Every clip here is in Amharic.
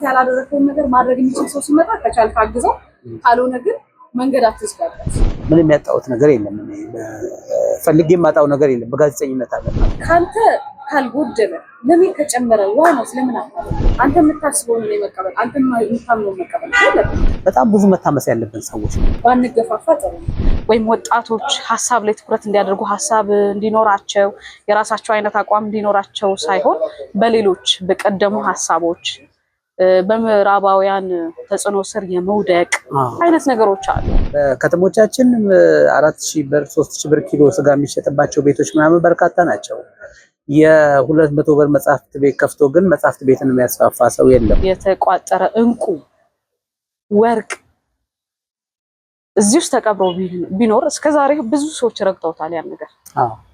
ያላደረከውን ነገር ማድረግ የሚችል ሰው ሲመጣ ከቻልክ አግዘው፣ ካልሆነ ግን መንገድ አትዝጋበት። ምንም ያጣሁት ነገር የለም። ፈልጌ የማጣው ነገር የለም። በጋዜጠኝነት አለ ካንተ ካልጎደለ ለምን ከጨመረ ዋናው ስለምን አታለ አንተ የምታስበውን ነው መቀበል፣ አንተ የምታምነው መቀበል አይደለም። በጣም ብዙ መታመስ ያለብን ሰዎች ባንገፋፋ ጥሩ ነው። ወይም ወጣቶች ሀሳብ ላይ ትኩረት እንዲያደርጉ ሀሳብ እንዲኖራቸው የራሳቸው አይነት አቋም እንዲኖራቸው ሳይሆን በሌሎች በቀደሙ ሀሳቦች በምዕራባውያን ተጽዕኖ ስር የመውደቅ አይነት ነገሮች አሉ። ከተሞቻችን 4000 ብር 3000 ብር ኪሎ ስጋ የሚሸጥባቸው ቤቶች ምናምን በርካታ ናቸው። የ200 ብር መጽሐፍት ቤት ከፍቶ ግን መጽሐፍት ቤትን የሚያስፋፋ ሰው የለም። የተቋጠረ እንቁ ወርቅ እዚህ ውስጥ ተቀብሮ ቢኖር እስከዛሬ ብዙ ሰዎች ረግጠውታል። ያን ነገር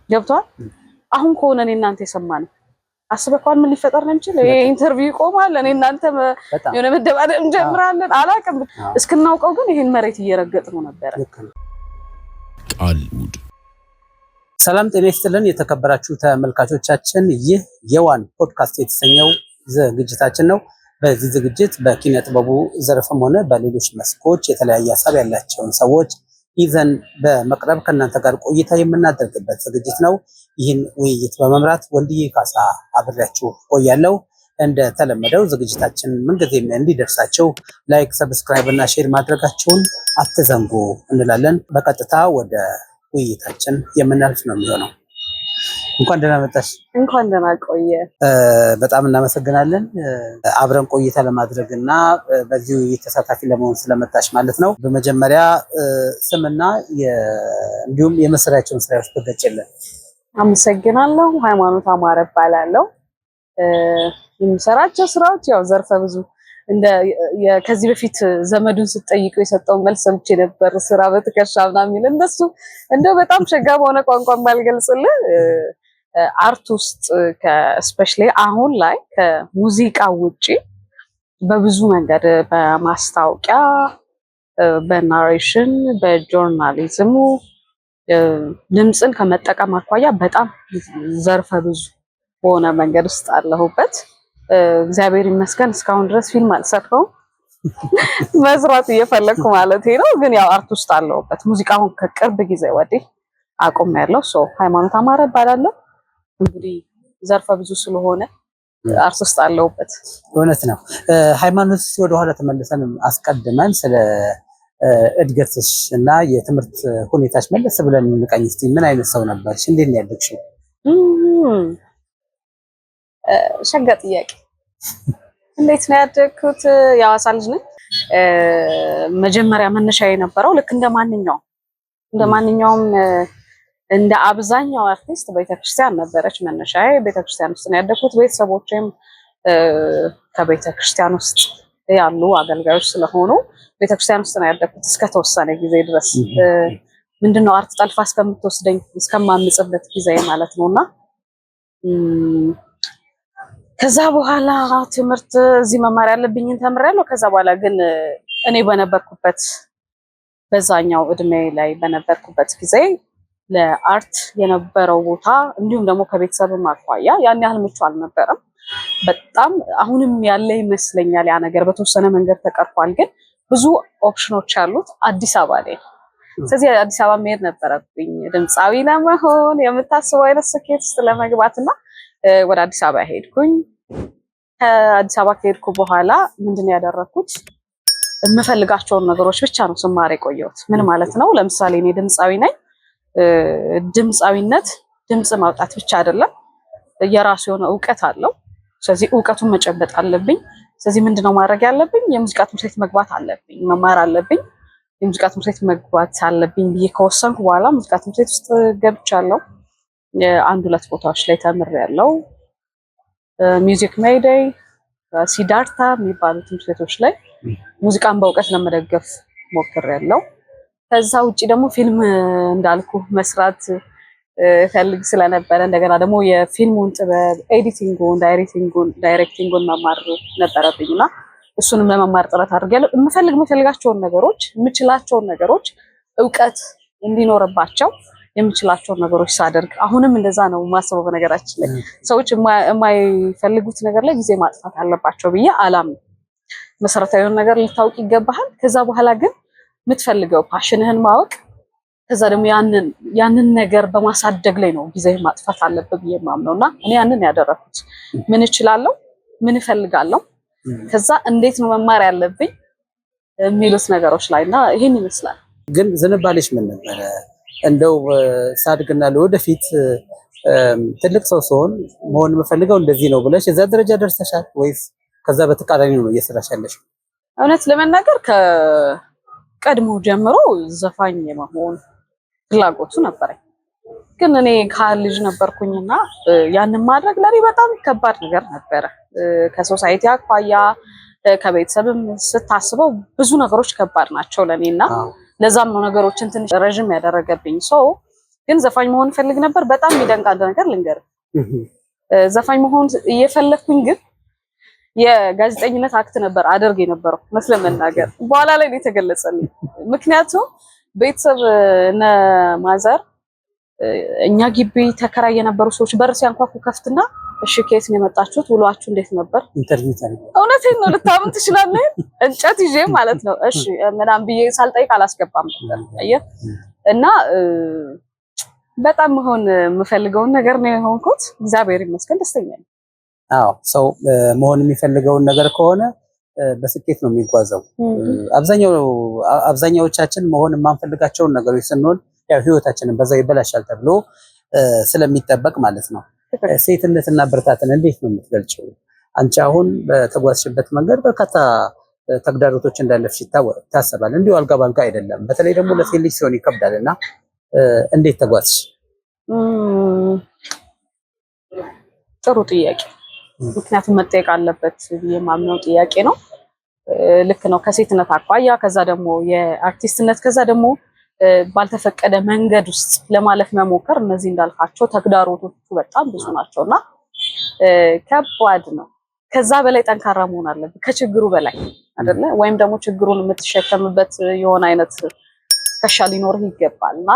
ገብቷል። አሁን ከሆነ እኔ እናንተ የሰማነው አስበኳል ምን ሊፈጠር ነው የሚችል? ይሄ ኢንተርቪው ይቆማል። እኔ እናንተ የሆነ መደባደብ እንጀምራለን። አላውቅም። እስክናውቀው ግን ይሄን መሬት እየረገጥ ነው ነበር። ቃልውድ ሰላም ጤና ይስጥልን የተከበራችሁ ተመልካቾቻችን፣ ይህ የዋን ፖድካስት የተሰኘው ዝግጅታችን ነው። በዚህ ዝግጅት በኪነ ጥበቡ ዘርፍም ሆነ በሌሎች መስኮች የተለያየ ሀሳብ ያላቸውን ሰዎች ይዘን በመቅረብ ከእናንተ ጋር ቆይታ የምናደርግበት ዝግጅት ነው። ይህን ውይይት በመምራት ወንድዬ ካሳ አብሬያችሁ ቆያለሁ። እንደተለመደው ዝግጅታችን ምንጊዜም እንዲደርሳችሁ ላይክ፣ ሰብስክራይብ እና ሼር ማድረጋችሁን አትዘንጉ እንላለን። በቀጥታ ወደ ውይይታችን የምናልፍ ነው የሚሆነው። እንኳን ደህና መጣሽ። እንኳን ደህና ቆየ። በጣም እናመሰግናለን አብረን ቆይታ ለማድረግ እና በዚህ ውይይት ተሳታፊ ለመሆን ስለመጣሽ ማለት ነው። በመጀመሪያ ስምና እንዲሁም የመስራቸውን ስራዎች ትገልጪልን። አመሰግናለሁ። ሃይማኖት አማረ እባላለሁ። የምሰራቸው ስራዎች ያው ዘርፈ ብዙ ከዚህ በፊት ዘመዱን ስትጠይቁ የሰጠው መልስ ሰምቼ ነበር። ስራ በትከሻ ምናምን የሚል እንደው በጣም ሸጋ በሆነ ቋንቋ ባልገልጽልህ አርት ውስጥ ከስፔሻሊ አሁን ላይ ከሙዚቃ ውጪ በብዙ መንገድ በማስታወቂያ፣ በናሬሽን፣ በጆርናሊዝሙ ድምፅን ከመጠቀም አኳያ በጣም ዘርፈ ብዙ በሆነ መንገድ ውስጥ አለሁበት። እግዚአብሔር ይመስገን እስካሁን ድረስ ፊልም አልሰራሁም። መስራት እየፈለኩ ማለት ነው። ግን ያው አርት ውስጥ አለሁበት። ሙዚቃውን ከቅርብ ጊዜ ወዲህ አቁሜያለሁ። ሃይማኖት አማረ እባላለሁ። እንግዲህ ዘርፈ ብዙ ስለሆነ አርት ውስጥ አለሁበት። እውነት ነው። ሃይማኖት ወደኋላ ተመልሰን አስቀድመን ስለ እድገትሽ እና የትምህርት ሁኔታሽ መለስ ብለን እንቃኝ እስቲ። ምን አይነት ሰው ነበርሽ? እንዴት ነው ያደግሽው? ሸጋ ጥያቄ። እንዴት ነው ያደግኩት? የሐዋሳ ልጅ ነኝ። መጀመሪያ መነሻ የነበረው ልክ እንደማንኛውም እንደ አብዛኛው አርቲስት ቤተክርስቲያን ነበረች መነሻዬ። ቤተክርስቲያን ውስጥ ነው ያደግኩት። ቤተሰቦቼም ከቤተክርስቲያን ውስጥ ያሉ አገልጋዮች ስለሆኑ ቤተክርስቲያን ውስጥ ነው ያደግኩት እስከተወሰነ ጊዜ ድረስ። ምንድነው አርት ጠልፋ እስከምትወስደኝ እስከማምጽበት ጊዜ ማለት ነውና ከዛ በኋላ ትምህርት እዚህ መማር ያለብኝን ተምሬያለሁ። ከዛ በኋላ ግን እኔ በነበርኩበት በዛኛው እድሜ ላይ በነበርኩበት ጊዜ ለአርት የነበረው ቦታ እንዲሁም ደግሞ ከቤተሰብም አኳያ ያን ያህል ምቹ አልነበረም። በጣም አሁንም ያለ ይመስለኛል ያ ነገር በተወሰነ መንገድ ተቀርፏል። ግን ብዙ ኦፕሽኖች ያሉት አዲስ አበባ ላይ። ስለዚህ አዲስ አበባ መሄድ ነበረብኝ ድምፃዊ ለመሆን የምታስበው አይነት ስኬት ውስጥ ለመግባትና ወደ አዲስ አበባ ሄድኩኝ። ከአዲስ አበባ ከሄድኩ በኋላ ምንድን ያደረኩት የምፈልጋቸውን ነገሮች ብቻ ነው ስማር የቆየሁት። ምን ማለት ነው? ለምሳሌ እኔ ድምፃዊ ነኝ። ድምፃዊነት ድምፅ ማውጣት ብቻ አይደለም፣ የራሱ የሆነ እውቀት አለው። ስለዚህ እውቀቱን መጨበጥ አለብኝ። ስለዚህ ምንድነው ማድረግ ያለብኝ? የሙዚቃ ትምህርት ቤት መግባት አለብኝ፣ መማር አለብኝ። የሙዚቃ ትምህርት ቤት መግባት አለብኝ ብዬ ከወሰንኩ በኋላ ሙዚቃ ትምህርት ቤት ውስጥ ገብቻለሁ። አንድ ሁለት ቦታዎች ላይ ተምሬያለሁ። ሚውዚክ ሜይዴይ፣ ሲዳርታ የሚባሉ ትምህርት ቤቶች ላይ ሙዚቃን በእውቀት ለመደገፍ ሞክሬያለሁ። ከዛ ውጪ ደግሞ ፊልም እንዳልኩ መስራት ፈልግ ስለነበረ እንደገና ደግሞ የፊልሙን ጥበብ ኤዲቲንጉን፣ ዳይሬክቲንጉን መማር ነበረብኝና እሱንም ለመማር ጥረት አድርጌያለሁ። የምፈልጋቸውን ነገሮች የምችላቸውን ነገሮች እውቀት እንዲኖርባቸው የምችላቸውን ነገሮች ሳደርግ አሁንም እንደዛ ነው ማስበው። በነገራችን ላይ ሰዎች የማይፈልጉት ነገር ላይ ጊዜ ማጥፋት አለባቸው ብዬ አላምንም። መሰረታዊ ነገር ልታውቅ ይገባሃል። ከዛ በኋላ ግን የምትፈልገው ፓሽንህን ማወቅ ከዛ ደግሞ ያንን ነገር በማሳደግ ላይ ነው ጊዜ ማጥፋት አለብህ ብዬ የማምነውና እኔ ያንን ያደረኩት ምን እችላለሁ ምን እፈልጋለሁ ከዛ እንዴት ነው መማር ያለብኝ የሚሉት ነገሮች ላይና ይሄን ይመስላል። ግን ዝንባሌሽ ምን ነበረ? እንደው ሳድግና ለወደፊት ትልቅ ሰው ሲሆን መሆን የምፈልገው እንደዚህ ነው ብለሽ እዛ ደረጃ ደርሰሻል ወይስ ከዛ በተቃራኒ ነው እየሰራሽ ያለሽ? እውነት ለመናገር ከቀድሞ ጀምሮ ዘፋኝ የመሆን ፍላጎቱ ነበረኝ። ግን እኔ ልጅ ነበርኩኝና ያንን ማድረግ ለኔ በጣም ከባድ ነገር ነበረ። ከሶሳይቲ አኳያ ከቤተሰብም ስታስበው ብዙ ነገሮች ከባድ ናቸው ለኔና ለዛም ነው ነገሮችን ትንሽ ረጅም ያደረገብኝ። ግን ዘፋኝ መሆን ፈልግ ነበር። በጣም የሚደንቅ አንድ ነገር ልንገር። ዘፋኝ መሆን እየፈለኩኝ ግን የጋዜጠኝነት አክት ነበር አደርግ የነበረው መስለ መናገር በኋላ ላይ ነው የተገለጸልኝ። ምክንያቱም ቤተሰብ እነ ማዘር እኛ ግቢ ተከራይ የነበሩ ሰዎች በር ሲያንኳኩ ከፍትና እሺ ከየት ነው የመጣችሁት ውሏችሁ እንዴት ነበር? ኢንተርቪው ታሪክ እውነቴን ነው ልታምን ትችላለህ። እንጨት ይዤ ማለት ነው እሺ ምናምን ብዬ ሳልጠይቅ አላስገባም ነበር። አየህ እና በጣም መሆን የምፈልገውን ነገር ነው የሆንኩት። እግዚአብሔር ይመስገን ደስተኛ ነኝ። አዎ ሰው መሆን የሚፈልገውን ነገር ከሆነ በስኬት ነው የሚጓዘው። አብዛኛዎቻችን መሆን የማንፈልጋቸውን ነገሮች ስንሆን ያው ህይወታችንን በዛው ይበላሻል ተብሎ ስለሚጠበቅ ማለት ነው። ሴትነትና ብርታትን እንዴት ነው የምትገልጪው? አንቺ አሁን በተጓዝሽበት መንገድ በርካታ ተግዳሮቶች እንዳለፍሽ ይታሰባል። እንዲሁ አልጋ ባልጋ አይደለም። በተለይ ደግሞ ለሴት ልጅ ሲሆን ይከብዳልና እንዴት ተጓዝሽ? ጥሩ ጥያቄ። ምክንያቱም መጠየቅ አለበት የማምነው ጥያቄ ነው። ልክ ነው። ከሴትነት አኳያ ከዛ ደግሞ የአርቲስትነት ከዛ ደግሞ ባልተፈቀደ መንገድ ውስጥ ለማለፍ መሞከር እነዚህ እንዳልካቸው ተግዳሮቶቹ በጣም ብዙ ናቸውና ከባድ ነው። ከዛ በላይ ጠንካራ መሆን አለብህ ከችግሩ በላይ አይደለ? ወይም ደግሞ ችግሩን የምትሸከምበት የሆነ አይነት ከሻ ሊኖርህ ይገባልና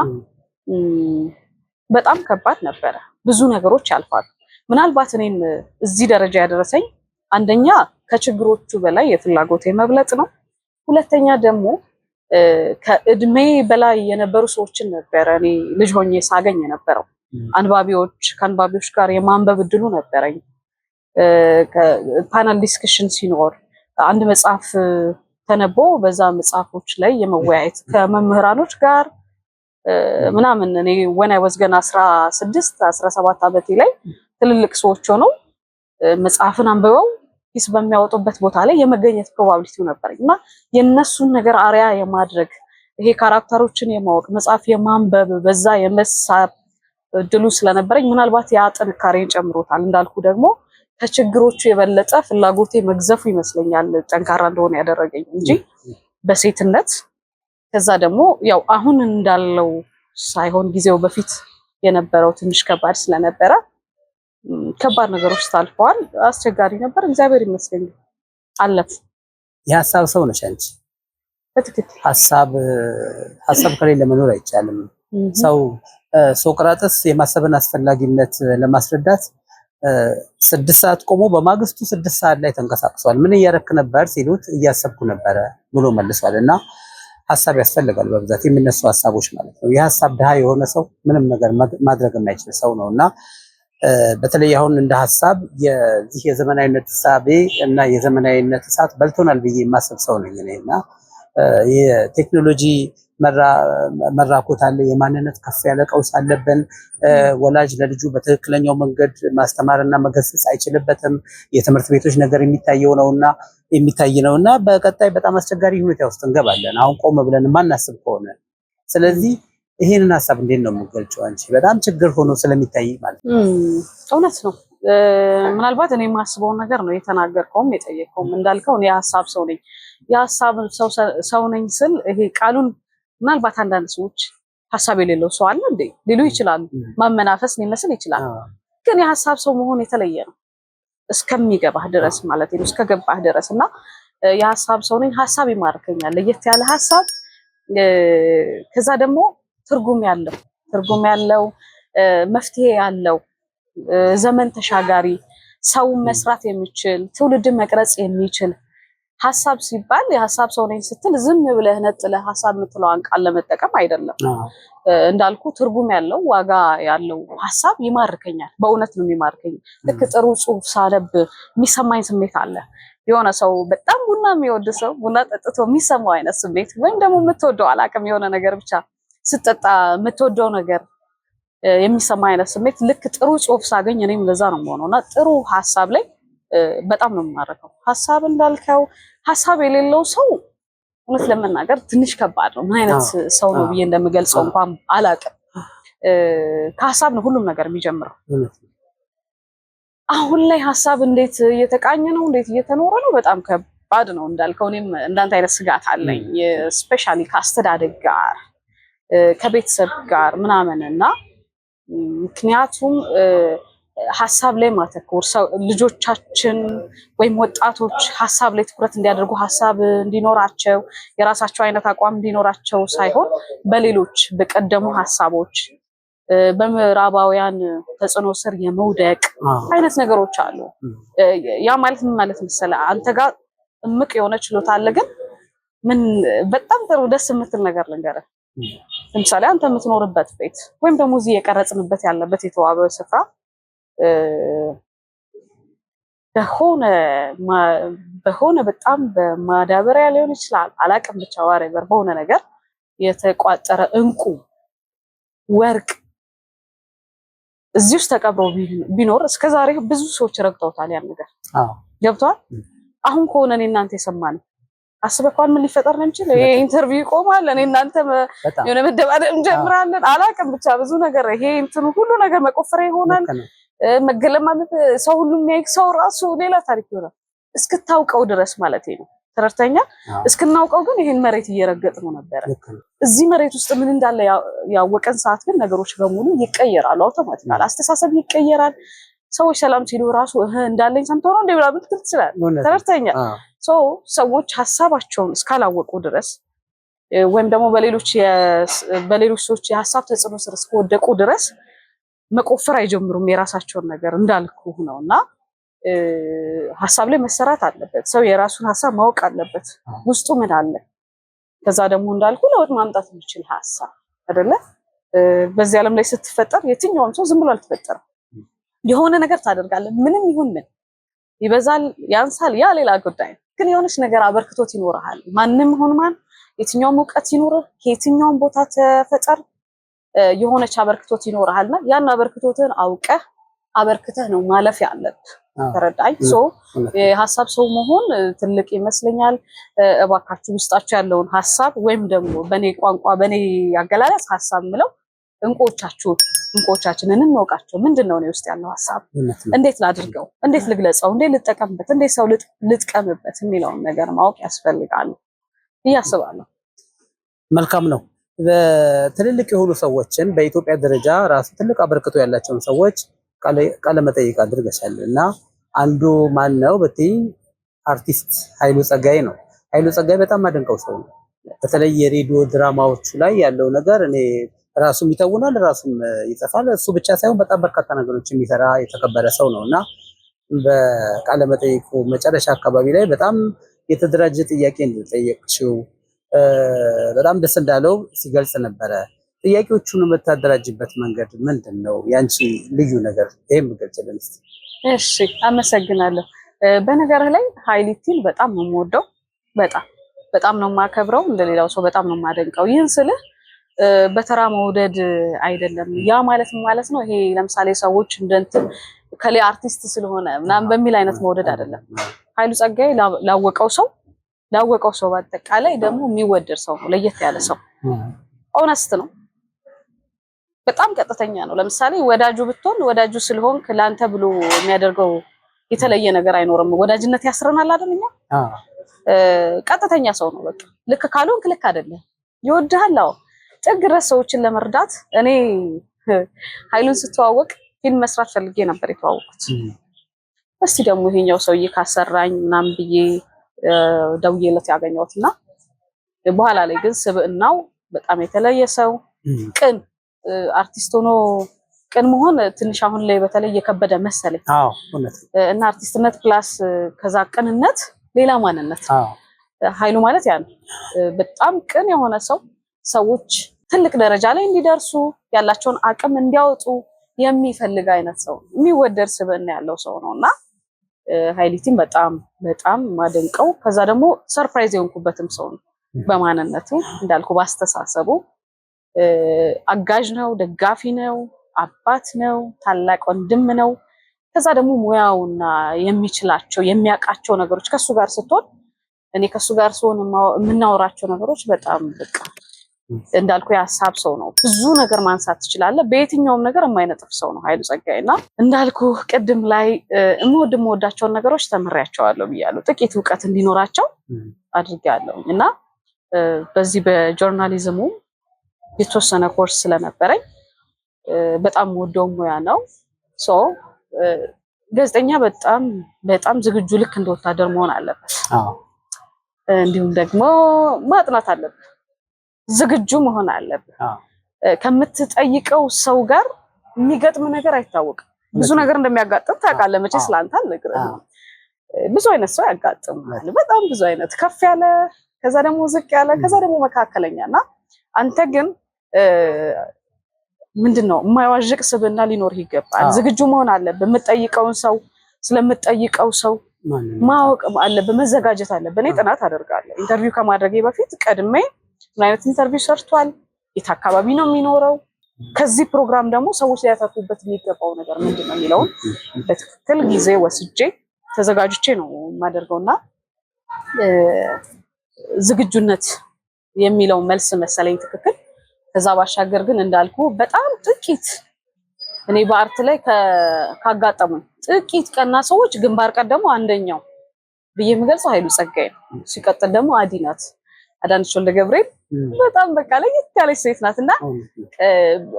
በጣም ከባድ ነበረ። ብዙ ነገሮች ያልፋሉ። ምናልባት እኔን እዚህ ደረጃ ያደረሰኝ አንደኛ ከችግሮቹ በላይ የፍላጎቴ መብለጥ ነው። ሁለተኛ ደግሞ ከእድሜ በላይ የነበሩ ሰዎችን ነበረ እኔ ልጅ ሆኜ ሳገኝ የነበረው ከአንባቢዎች ጋር የማንበብ እድሉ ነበረኝ። ፓናል ዲስከሽን ሲኖር አንድ መጽሐፍ ተነቦ በዛ መጽሐፎች ላይ የመወያየት ከመምህራኖች ጋር ምናምን እኔ when I was ገና 16 17 ዓመቴ ላይ ትልልቅ ሰዎች ሆነው መጽሐፍን አንብበው ሂስ በሚያወጡበት ቦታ ላይ የመገኘት ፕሮባቢሊቲው ነበረኝ እና የነሱን ነገር አሪያ የማድረግ ይሄ ካራክተሮችን የማወቅ መጽሐፍ የማንበብ በዛ የመሳብ እድሉ ስለነበረኝ ምናልባት ያ ጥንካሬን ጨምሮታል። እንዳልኩ ደግሞ ከችግሮቹ የበለጠ ፍላጎቴ መግዘፉ ይመስለኛል ጠንካራ እንደሆነ ያደረገኝ እንጂ በሴትነት ከዛ ደግሞ ያው አሁን እንዳለው ሳይሆን ጊዜው በፊት የነበረው ትንሽ ከባድ ስለነበረ ከባድ ነገሮች ታልፈዋል። አስቸጋሪ ነበር። እግዚአብሔር ይመስገን አለፉ። የሀሳብ ሰው ነሽ አንቺ። በትክክል ሀሳብ ከሌለ መኖር አይቻልም። ሰው ሶቅራጥስ የማሰብን አስፈላጊነት ለማስረዳት 6 ሰዓት ቆሞ በማግስቱ 6 ሰዓት ላይ ተንቀሳቅሷል። ምን እያረክ ነበር ሲሉት እያሰብኩ ነበረ ብሎ መልሷል። እና ሀሳብ ያስፈልጋል በብዛት የሚነሱ ሀሳቦች ማለት ነው። የሀሳብ ድሃ የሆነ ሰው ምንም ነገር ማድረግ የማይችል ሰው ነው እና በተለይ አሁን እንደ ሀሳብ የዚህ የዘመናዊነት እሳቤ እና የዘመናዊነት እሳት በልቶናል ብዬ የማስብ ሰው ነኝ እኔ እና የቴክኖሎጂ መራኮት አለ። የማንነት ከፍ ያለ ቀውስ አለብን። ወላጅ ለልጁ በትክክለኛው መንገድ ማስተማርና መገሰጽ አይችልበትም። የትምህርት ቤቶች ነገር የሚታይ ነውና በቀጣይ በጣም አስቸጋሪ ሁኔታ ውስጥ እንገባለን አሁን ቆም ብለን ማናስብ ከሆነ። ስለዚህ ይሄንን ሀሳብ እንዴት ነው የምትገልጪው አንቺ? በጣም ችግር ሆኖ ስለሚታይ ማለት ነው። እውነት ነው። ምናልባት እኔ የማስበውን ነገር ነው የተናገርከውም የጠየቀውም። እንዳልከው እኔ የሀሳብ ሰው ነኝ። የሀሳብ ሰው ነኝ ስል ይሄ ቃሉን ምናልባት አንዳንድ ሰዎች ሀሳብ የሌለው ሰው አለ እንዴ ሊሉ ይችላሉ። ማመናፈስ ሊመስል ይችላል። ግን የሀሳብ ሰው መሆን የተለየ ነው እስከሚገባህ ድረስ ማለት ነው። እስከገባህ ድረስ እና የሀሳብ ሰው ነኝ። ሀሳብ ይማርከኛል። ለየት ያለ ሀሳብ ከዛ ደግሞ ትርጉም ያለው መፍትሄ ያለው ዘመን ተሻጋሪ ሰው መስራት የሚችል ትውልድን መቅረጽ የሚችል ሐሳብ ሲባል የሐሳብ ሰው ነኝ ስትል ዝም ብለህ ነጥለህ ሐሳብ የምትለዋን ቃል ለመጠቀም አይደለም። እንዳልኩ ትርጉም ያለው ዋጋ ያለው ሐሳብ ይማርከኛል። በእውነት ነው የሚማርከኝ። ልክ ጥሩ ጽሑፍ ሳነብ የሚሰማኝ ስሜት አለ። የሆነ ሰው በጣም ቡና የሚወድ ሰው ቡና ጠጥቶ የሚሰማው አይነት ስሜት ወይም ደግሞ የምትወደው አላቅም የሆነ ነገር ብቻ ስትጠጣ የምትወደው ነገር የሚሰማ አይነት ስሜት ልክ ጥሩ ጽሑፍ ሳገኝ እኔም ለዛ ነው የምሆነውና ጥሩ ሐሳብ ላይ በጣም ነው የማረከው። ሐሳብ እንዳልከው ሐሳብ የሌለው ሰው እውነት ለመናገር ትንሽ ከባድ ነው። ምን አይነት ሰው ነው ብዬ እንደምገልጸው እንኳን አላቅም። ከሐሳብ ነው ሁሉም ነገር የሚጀምረው። አሁን ላይ ሐሳብ እንዴት እየተቃኘ ነው፣ እንዴት እየተኖረ ነው፣ በጣም ከባድ ነው እንዳልከው። እኔም እንዳንተ አይነት ስጋት አለኝ፣ ስፔሻሊ ከአስተዳደግ ጋር ከቤተሰብ ጋር ምናምን እና ምክንያቱም ሐሳብ ላይ ማተኮር ልጆቻችን ወይም ወጣቶች ሐሳብ ላይ ትኩረት እንዲያደርጉ ሐሳብ እንዲኖራቸው የራሳቸው አይነት አቋም እንዲኖራቸው ሳይሆን በሌሎች በቀደሙ ሐሳቦች በምዕራባውያን ተጽዕኖ ስር የመውደቅ አይነት ነገሮች አሉ። ያ ማለት ምን ማለት መሰለህ? አንተ ጋር እምቅ የሆነ ችሎታ አለ፣ ግን ምን በጣም ጥሩ ደስ የምትል ነገር ልንገርህ። ለምሳሌ አንተ የምትኖርበት ቤት ወይም ደግሞ እዚህ የቀረጽንበት ያለበት የተዋበ ስፍራ በሆነ በጣም በማዳበሪያ ሊሆን ይችላል አላቅም፣ ብቻ ዋሬቨር በሆነ ነገር የተቋጠረ እንቁ ወርቅ እዚህ ውስጥ ተቀብሮ ቢኖር እስከዛሬ ብዙ ሰዎች ረግጠውታል። ያን ነገር ገብቷል። አሁን ከሆነ እኔ እናንተ የሰማነው አስበኳል ምን ሊፈጠር ነው የሚችል? ይሄ ኢንተርቪው ይቆማል፣ እኔ እናንተ የሆነ መደባደብ እንጀምራለን። አላቅም ብቻ ብዙ ነገር ይሄ እንትኑ ሁሉ ነገር መቆፈሪያ ይሆናል። መገለማመት ሰው ሁሉ የሚያይ ሰው ራሱ ሌላ ታሪክ ይሆናል እስክታውቀው ድረስ ማለት ነው። ተረድተኛ እስክናውቀው ግን ይሄን መሬት እየረገጥነው ነበር። እዚህ መሬት ውስጥ ምን እንዳለ ያወቀን ሰዓት ግን ነገሮች በሙሉ ይቀየራሉ። አውቶማቲካሊ አስተሳሰብ ይቀየራል። ሰዎች ሰላም ሲሉ ራሱ እንዳለኝ ሰምተው ነው እንደብላ ብትል ይችላል። ተረድተኛ ሰዎች ሐሳባቸውን እስካላወቁ ድረስ ወይም ደግሞ በሌሎች ሰዎች የሐሳብ ተጽዕኖ ስር እስከወደቁ ድረስ መቆፈር አይጀምሩም የራሳቸውን ነገር እንዳልኩ ነውና ሐሳብ ላይ መሰራት አለበት። ሰው የራሱን ሐሳብ ማወቅ አለበት፣ ውስጡ ምን አለ። ከዛ ደግሞ እንዳልኩ ለውጥ ማምጣት የሚችል ሐሳብ አይደለ? በዚህ ዓለም ላይ ስትፈጠር የትኛውም ሰው ዝም ብሎ አልተፈጠረም። የሆነ ነገር ታደርጋለህ። ምንም ይሁን ምን ይበዛል ያንሳል፣ ያ ሌላ ጉዳይ፣ ግን የሆነች ነገር አበርክቶት ይኖርሃል። ማንም ይሁን ማን የትኛውም እውቀት ይኖርህ፣ ከየትኛውም ቦታ ተፈጠር የሆነች አበርክቶት ይኖርሃልና ያን አበርክቶትን አውቀህ አበርክተህ ነው ማለፍ ያለብህ። ተረዳኝ። የሐሳብ ሰው መሆን ትልቅ ይመስለኛል። እባካችሁ ውስጣችሁ ያለውን ሐሳብ ወይም ደግሞ በኔ ቋንቋ በኔ አገላለጽ ሐሳብ ምለው እንቆቻችንን እንወቃቸው። ምንድነው እኔ ውስጥ ያለው ሐሳብ? እንዴት ላድርገው? እንዴት ልግለጸው? እንዴት ልጠቀምበት? እንዴት ሰው ልጥቀምበት የሚለውን ነገር ማወቅ ያስፈልጋል እያስባለሁ። መልካም ነው። ትልልቅ የሆኑ ሰዎችን በኢትዮጵያ ደረጃ ራሱ ትልቅ አበርክቶ ያላቸውን ሰዎች ቃለ መጠይቅ አድርገሻል እና አንዱ ማን ነው ብትይ አርቲስት ኃይሉ ጸጋዬ ነው። ኃይሉ ጸጋዬ በጣም አደንቀው ሰው ነው። በተለይ የሬዲዮ ድራማዎቹ ላይ ያለው ነገር እኔ ራሱም ይተውናል፣ ራሱም ይጽፋል። እሱ ብቻ ሳይሆን በጣም በርካታ ነገሮች የሚሰራ የተከበረ ሰው ነው እና በቃለ መጠይቁ መጨረሻ አካባቢ ላይ በጣም የተደራጀ ጥያቄ እንደጠየቅሽው በጣም ደስ እንዳለው ሲገልጽ ነበረ። ጥያቄዎቹን የምታደራጅበት መንገድ ምንድን ነው? ያንቺ ልዩ ነገር ይሄን ብገልጽልን እስቲ። እሺ፣ አመሰግናለሁ። በነገርህ ላይ ኃይሊቲን በጣም ነው የምወደው፣ በጣም ነው የማከብረው፣ እንደሌላው ሰው በጣም ነው የማደንቀው። ይህን ስልህ በተራ መውደድ አይደለም። ያ ማለት ነው ይሄ ለምሳሌ ሰዎች እንደንትን ከሌ አርቲስት ስለሆነ ምናምን በሚል አይነት መውደድ አይደለም። ኃይሉ ጸጋዬ ላወቀው ሰው በአጠቃላይ ደግሞ የሚወደድ ሰው ነው። ለየት ያለ ሰው፣ ኦነስት ነው፣ በጣም ቀጥተኛ ነው። ለምሳሌ ወዳጁ ብትሆን ወዳጁ ስለሆንክ ለአንተ ብሎ የሚያደርገው የተለየ ነገር አይኖርም። ወዳጅነት ያስረናል አይደልኛ? ቀጥተኛ ሰው ነው። በቃ ልክ ካልሆንክ ልክ አይደለም፣ ይወድሃል። አዎ ጥግ ድረስ ሰዎችን ለመርዳት እኔ ኃይሉን ስተዋወቅ ፊልም መስራት ፈልጌ ነበር የተዋወቁት። እስቲ ደግሞ ይሄኛው ሰውዬ ካሰራኝ ምናምን ብዬ ደውዬለት ያገኘሁትና በኋላ ላይ ግን ስብዕናው በጣም የተለየ ሰው፣ ቅን አርቲስት ሆኖ ቅን መሆን ትንሽ አሁን ላይ በተለይ የከበደ መሰለኝ። እና አርቲስትነት ፕላስ ከዛ ቅንነት ሌላ ማንነት። ኃይሉ ማለት ያ ነው። በጣም ቅን የሆነ ሰው ሰዎች ትልቅ ደረጃ ላይ እንዲደርሱ ያላቸውን አቅም እንዲያወጡ የሚፈልግ አይነት ሰው የሚወደድ ስብዕና ያለው ሰው ነውና ኃይሊቲን በጣም በጣም ማደንቀው። ከዛ ደግሞ ሰርፕራይዝ የሆንኩበትም ሰው ነው በማንነቱ እንዳልኩ ባስተሳሰቡ አጋዥ ነው፣ ደጋፊ ነው፣ አባት ነው፣ ታላቅ ወንድም ነው። ከዛ ደግሞ ሙያውና የሚችላቸው የሚያውቃቸው ነገሮች ከሱ ጋር ስትሆን እኔ ከሱ ጋር ስሆን የምናወራቸው ነገሮች በጣም በቃ እንዳልኩ የሀሳብ ሰው ነው። ብዙ ነገር ማንሳት ትችላለህ። በየትኛውም ነገር የማይነጥፍ ሰው ነው ኃይሉ ጸጋዬና እንዳልኩ ቅድም ላይ የምወዳቸውን ነገሮች ተምሬያቸዋለሁ ብያለሁ። ጥቂት እውቀት እንዲኖራቸው አድርጌያለሁ እና በዚህ በጆርናሊዝሙ የተወሰነ ኮርስ ስለነበረኝ በጣም ወደው ሙያ ነው። ጋዜጠኛ በጣም በጣም ዝግጁ ልክ እንደ ወታደር መሆን አለበት። እንዲሁም ደግሞ ማጥናት አለበት። ዝግጁ መሆን አለበት። ከምትጠይቀው ሰው ጋር የሚገጥም ነገር አይታወቅም። ብዙ ነገር እንደሚያጋጥም ታውቃለህ መቼ ስላንተ አልነግርህም። ብዙ አይነት ሰው ያጋጥማል። በጣም ብዙ አይነት ከፍ ያለ፣ ከዛ ደግሞ ዝቅ ያለ፣ ከዛ ደግሞ መካከለኛና አንተ ግን ምንድነው የማይዋዥቅ ስብዕና ሊኖርህ ይገባል። ዝግጁ መሆን አለብህ። የምትጠይቀውን ሰው ስለምትጠይቀው ሰው ማወቅ አለብህ፣ መዘጋጀት አለብህ። እኔ ጥናት አደርጋለሁ ኢንተርቪው ከማድረጌ በፊት ቀድሜ ምን አይነት ኢንተርቪው ሰርቷል፣ የት አካባቢ ነው የሚኖረው፣ ከዚህ ፕሮግራም ደግሞ ሰዎች ሊያተርፉበት የሚገባው ነገር ምንድነው የሚለውን በትክክል ጊዜ ወስጄ ተዘጋጅቼ ነው የማደርገውና ዝግጁነት የሚለው መልስ መሰለኝ ትክክል። ከዛ ባሻገር ግን እንዳልኩ በጣም ጥቂት እኔ በአርት ላይ ካጋጠሙኝ ጥቂት ቀና ሰዎች ግንባር ቀደሙ አንደኛው ብዬ የምገልጸው ኃይሉ ጸጋዬ ነው። ሲቀጥል ደግሞ አዲናት አዳነች ወልደ ገብርኤል በጣም በቃ ለየት ያለች ሴት ናትና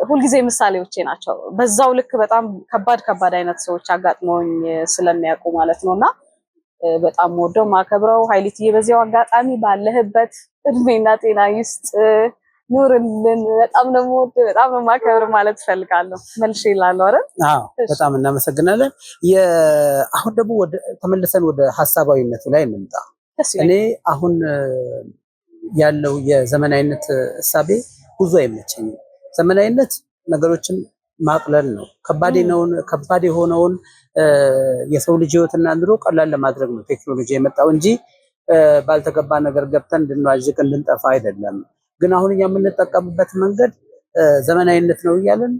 ሁልጊዜ ምሳሌዎቼ ናቸው። በዛው ልክ በጣም ከባድ አይነት ሰዎች አጋጥመውኝ ስለሚያውቁ ማለት ነውና በጣም ወደው ማከብረው ኃይሊትዬ በዚያው አጋጣሚ ባለህበት እድሜና ጤና ይስጥ ኑርልን። በጣም ነው በጣም ነው ማከብር ማለት ፈልጋለሁ። መልሼ ይላል አይደል? አዎ በጣም እናመሰግናለን። አሁን ደግሞ ተመልሰን ወደ ሐሳባዊነቱ ላይ እንምጣ። እኔ አሁን ያለው የዘመናዊነት እሳቤ ብዙ አይመቸኝም። ዘመናዊነት ነገሮችን ማቅለል ነው። ከባድ የሆነውን የሰው ልጅ ህይወትና ኑሮ ቀላል ለማድረግ ነው ቴክኖሎጂ የመጣው እንጂ ባልተገባ ነገር ገብተን እንድንዋዥቅ እንድንጠፋ አይደለም። ግን አሁን እኛ የምንጠቀምበት መንገድ ዘመናዊነት ነው እያለን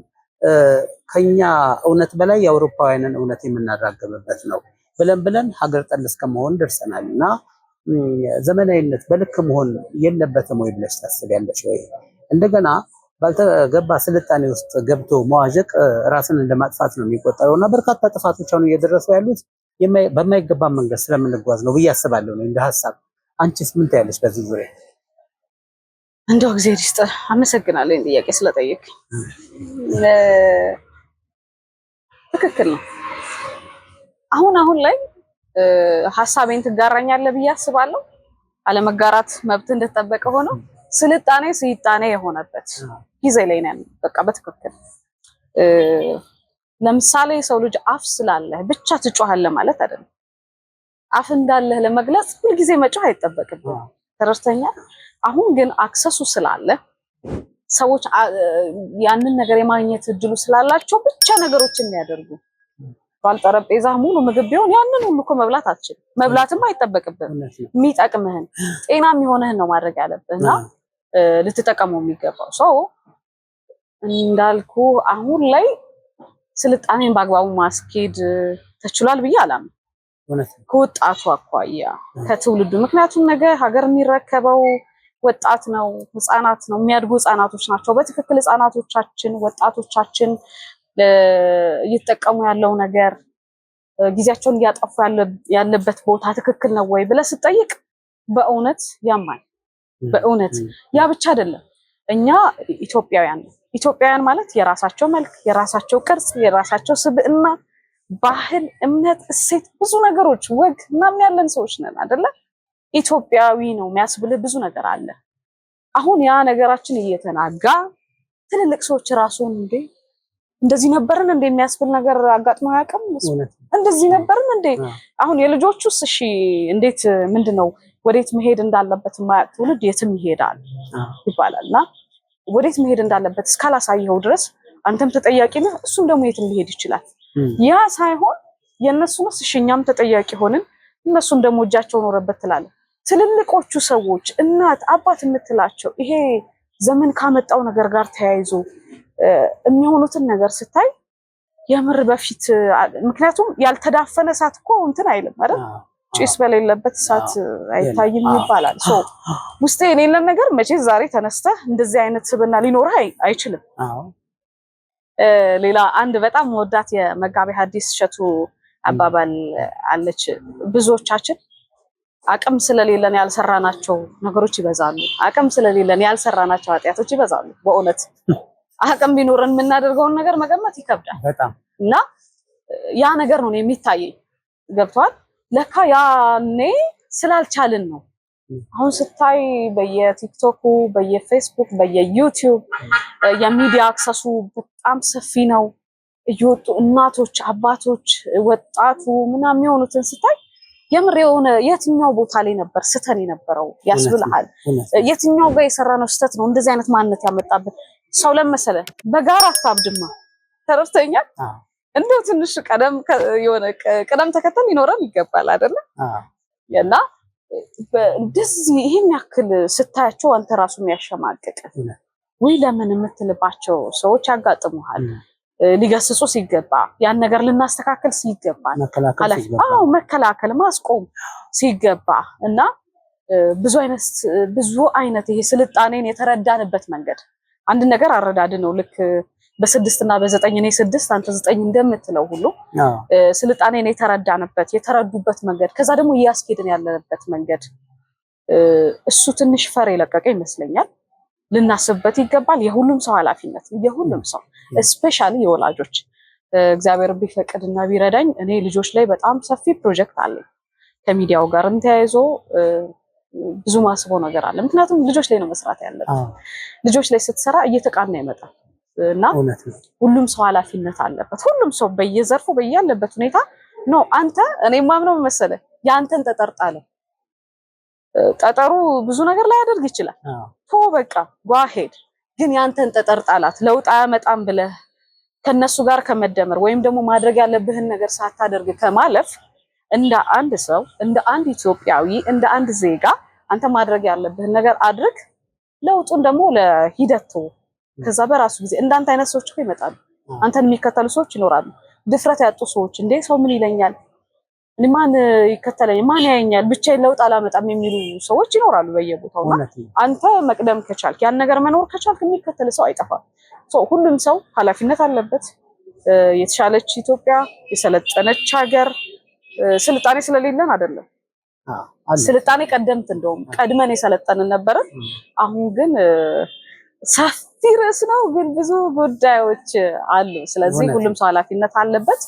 ከኛ እውነት በላይ የአውሮፓውያንን እውነት የምናራግብበት ነው ብለን ሀገር ጠል እስከመሆን ደርሰናል እና ዘመናዊነት በልክ መሆን የለበትም ወይ ብለሽ ታስቢያለሽ ወይ? እንደገና ባልተገባ ስልጣኔ ውስጥ ገብቶ መዋዠቅ ራስን እንደማጥፋት ነው የሚቆጠረው እና በርካታ ጥፋቶች አሁን እየደረሱ ያሉት በማይገባ መንገድ ስለምንጓዝ ነው ብዬ አስባለሁ እንደ ሀሳብ። አንቺስ ምን ትያለሽ በዚህ ዙሪያ? እንደው እግዚአብሔር ይስጥ። አመሰግናለሁ ይሄን ጥያቄ ስለጠየቅኝ። ትክክል ነው። አሁን ላይ ሐሳቤን ትጋራኛለህ ብዬ አስባለሁ። አለመጋራት መብት እንደተጠበቀ ሆኖ ስልጣኔ የሆነበት ጊዜ ላይ ነን። በቃ በትክክል ለምሳሌ ሰው ልጅ አፍ ስላለህ ብቻ ትጮሃለህ ማለት አይደለም። አፍ እንዳለህ ለመግለጽ ሁልጊዜ መጮህ አይጠበቅብህም። ተረስተኛል። አሁን ግን አክሰሱ ስላለ ሰዎች ያንን ነገር የማግኘት እድሉ ስላላቸው ብቻ ነገሮችን የሚያደርጉ ባልጠረጴዛ ሙሉ ምግብ ቢሆን ያንን ሁሉ እኮ መብላት አትችልም። መብላትም አይጠበቅብህም። የሚጠቅምህን ጤና የሚሆንህን ነው ማድረግ ያለብህና ልትጠቀመው የሚገባው ሰው እንዳልኩ አሁን ላይ ስልጣኔን በአግባቡ ማስኬድ ተችሏል ብዬ አላምንም። ከወጣቱ አኳያ ከትውልዱ ምክንያቱም ነገ ሀገር የሚረከበው ወጣት ነው፣ ህፃናት ነው፣ የሚያድጉ ህፃናቶች ናቸው። በትክክል ህፃናቶቻችን ወጣቶቻችን እየተጠቀሙ ያለው ነገር ጊዜያቸውን እያጠፉ ያለበት ቦታ ትክክል ነው ወይ ብለህ ስትጠይቅ በእውነት ያማል። በእውነት ያ ብቻ አይደለም። እኛ ኢትዮጵያውያን ማለት የራሳቸው መልክ፣ የራሳቸው ቅርጽ፣ የራሳቸው ስብዕና፣ ባህል፣ እምነት፣ እሴት፣ ብዙ ነገሮች ወግ ምናምን ያለን ሰዎች ነን አይደለ? ኢትዮጵያዊ ነው የሚያስብልህ ብዙ ነገር አለ። አሁን ያ ነገራችን እየተናጋ ትልልቅ ሰዎች ራሱን እንደዚህ ነበርን እንደሚያስብል ነገር አጋጥሞ አያውቅም። እንደዚህ ነበርን እንዴ? አሁን የልጆቹስ እሺ እንዴት ምንድነው ወዴት መሄድ እንዳለበት የማያውቅ ትውልድ የትም ይሄዳል ይባላልና ወዴት መሄድ እንዳለበት እስካላሳየው ድረስ አንተም ተጠያቂ ነህ፣ እሱም ደግሞ የትም ሊሄድ ይችላል። ያ ሳይሆን የነሱንስ እሺ እኛም ተጠያቂ ሆንን እነሱም ደግሞ እጃቸው ኖረበት ትላለህ። ትልልቆቹ ሰዎች እናት አባት የምትላቸው ይሄ ዘመን ካመጣው ነገር ጋር ተያይዞ የሚሆኑትን ነገር ስታይ የምር በፊት ምክንያቱም ያልተዳፈነ እሳት እኮ እንትን አይልም አይደል? ጭስ በሌለበት እሳት አይታይም ይባላል። ውስጤ የሌለን ነገር መቼ ዛሬ ተነስተህ እንደዚህ አይነት ስብና ሊኖርህ አይችልም። ሌላ አንድ በጣም ወዳት የመጋቤ ሐዲስ እሸቱ አባባል አለች። ብዙዎቻችን አቅም ስለሌለን ያልሰራናቸው ነገሮች ይበዛሉ፣ አቅም ስለሌለን ያልሰራናቸው ኃጢያቶች ይበዛሉ። በእውነት አቅም ቢኖርን የምናደርገውን ነገር መገመት ይከብዳል በጣም እና ያ ነገር ነው የሚታየኝ። ገብቷል። ለካ ያኔ ስላልቻልን ነው። አሁን ስታይ በየቲክቶኩ፣ በየፌስቡክ፣ በየዩቲዩብ የሚዲያ አክሰሱ በጣም ሰፊ ነው። እየወጡ እናቶች፣ አባቶች፣ ወጣቱ ምናምን የሆኑትን ስታይ የምር የሆነ የትኛው ቦታ ላይ ነበር ስተን የነበረው ያስብልሃል። የትኛው ጋር የሰራነው ስተት ነው እንደዚህ አይነት ማንነት ያመጣብን? ሰው ለመሰለ በጋራ አታብድማ። ተረድተኛል። እንደው ትንሽ ቀደም ተከተል ይኖረን ይገባል አይደለ? እና እንደዚህ ይሄን ያክል ስታያቸው አንተ ራሱ የሚያሸማቅቅ ወይ ለምን የምትልባቸው ሰዎች ያጋጥሙሃል። ሊገስጹ ሲገባ ያን ነገር ልናስተካከል ሲገባ መከላከል ማስቆም ሲገባ እና ብዙ አይነት ይሄ ስልጣኔን የተረዳንበት መንገድ አንድ ነገር አረዳድ ነው። ልክ በ6 እና በ9 እኔ 6 አንተ 9 እንደምትለው ሁሉ ስልጣኔን የተረዱበት መንገድ ከዛ ደግሞ እያስኬድን ያለበት መንገድ እሱ ትንሽ ፈር የለቀቀ ይመስለኛል። ልናስብበት ይገባል። የሁሉም ሰው ኃላፊነት የሁሉም ሰው ስፔሻሊ የወላጆች እግዚአብሔር ቢፈቅድና ቢረዳኝ እኔ ልጆች ላይ በጣም ሰፊ ፕሮጀክት አለኝ። ከሚዲያው ጋርም ተያይዞ ብዙ ማስበው ነገር አለ። ምክንያቱም ልጆች ላይ ነው መስራት ያለበት። ልጆች ላይ ስትሰራ እየተቃና ይመጣል እና ሁሉም ሰው ኃላፊነት አለበት። ሁሉም ሰው በየዘርፉ በያለበት ሁኔታ ነው። አንተ እኔ ማምነው መሰለህ ያንተን ተጠርጣለ ጠጠሩ ብዙ ነገር ላይ ያደርግ ይችላል። በቃ ጓሄድ ግን ያንተን ተጠርጣላት ለውጥ አያመጣም ብለህ ከነሱ ጋር ከመደመር ወይም ደግሞ ማድረግ ያለብህን ነገር ሳታደርግ ከማለፍ እንደ አንድ ሰው እንደ አንድ ኢትዮጵያዊ እንደ አንድ ዜጋ አንተ ማድረግ ያለብህን ነገር አድርግ። ለውጡን ደግሞ ለሂደቱ ከዛ በራሱ ጊዜ እንዳንተ አይነት ሰዎች እኮ ይመጣሉ። አንተን የሚከተሉ ሰዎች ይኖራሉ። ድፍረት ያጡ ሰዎች እንዴ ሰው ምን ይለኛል፣ ማን ይከተለኝ፣ ማን ያየኛል፣ ብቻዬን ለውጥ አላመጣም የሚሉ ሰዎች ይኖራሉ በየቦታውና አንተ መቅደም ከቻልክ ያን ነገር መኖር ከቻልክ የሚከተል ሰው አይጠፋም። ሁሉም ሰው ኃላፊነት አለበት። የተሻለች ኢትዮጵያ፣ የሰለጠነች ሀገር ስልጣኔ ስለሌለን አይደለም። ስልጣኔ ቀደምት እንደውም ቀድመን የሰለጠንን ነበር። አሁን ግን ሰፊ ርዕስ ነው፣ ግን ብዙ ጉዳዮች አሉ። ስለዚህ ሁሉም ሰው ኃላፊነት አለበት።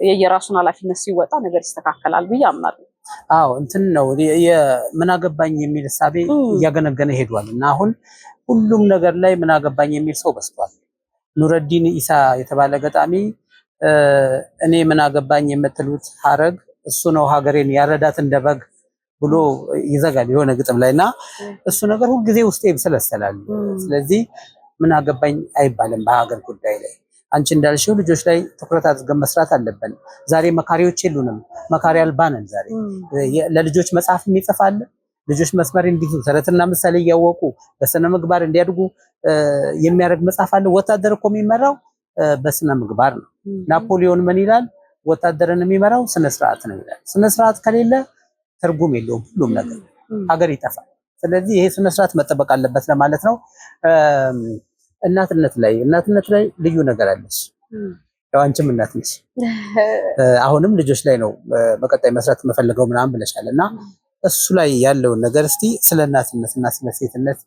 የየራሱን ኃላፊነት ሲወጣ ነገር ይስተካከላል ብዬ አምናለሁ። አዎ እንትን ነው ምን አገባኝ የሚል እሳቤ እያገነገነ ሄዷል እና አሁን ሁሉም ነገር ላይ ምን አገባኝ የሚል ሰው በዝቷል። ኑረዲን ኢሳ የተባለ ገጣሚ እኔ ምን አገባኝ የምትሉት ሀረግ እሱ ነው ሀገሬን ያረዳት እንደበግ ብሎ ይዘጋል የሆነ ግጥም ላይና እሱ ነገር ሁሉ ጊዜ ውስጤ ይብሰለሰላል። ስለዚህ ምን አገባኝ አይባልም በሀገር ጉዳይ ላይ። አንቺ እንዳልሽው ልጆች ላይ ትኩረት አድርገን መስራት አለብን። ዛሬ መካሪዎች የሉንም፣ መካሪ አልባ ነን። ዛሬ ለልጆች መጽሐፍ የሚጽፋል፣ ልጆች መስመር እንዲይዙ ተረትና ምሳሌ እያወቁ በስነ ምግባር እንዲያድጉ የሚያደርግ መጽሐፍ አለ። ወታደር እኮ የሚመራው በስነ ምግባር ነው። ናፖሊዮን ምን ይላል? ወታደርን የሚመራው ስነ ስርዓት ነው ይላል። ስነ ስርዓት ከሌለ ትርጉም የለውም ሁሉም ነገር፣ ሀገር ይጠፋል። ስለዚህ ይሄ ስነ ስርዓት መጠበቅ አለበት ለማለት ነው። እናትነት ላይ ልዩ ነገር አለች። ያው አንቺም እናት ነሽ። አሁንም ልጆች ላይ ነው በቀጣይ መስራት የምፈልገው ምናምን ብለሻል እና እሱ ላይ ያለውን ነገር እስቲ ስለ እናትነትና ስለ ሴትነት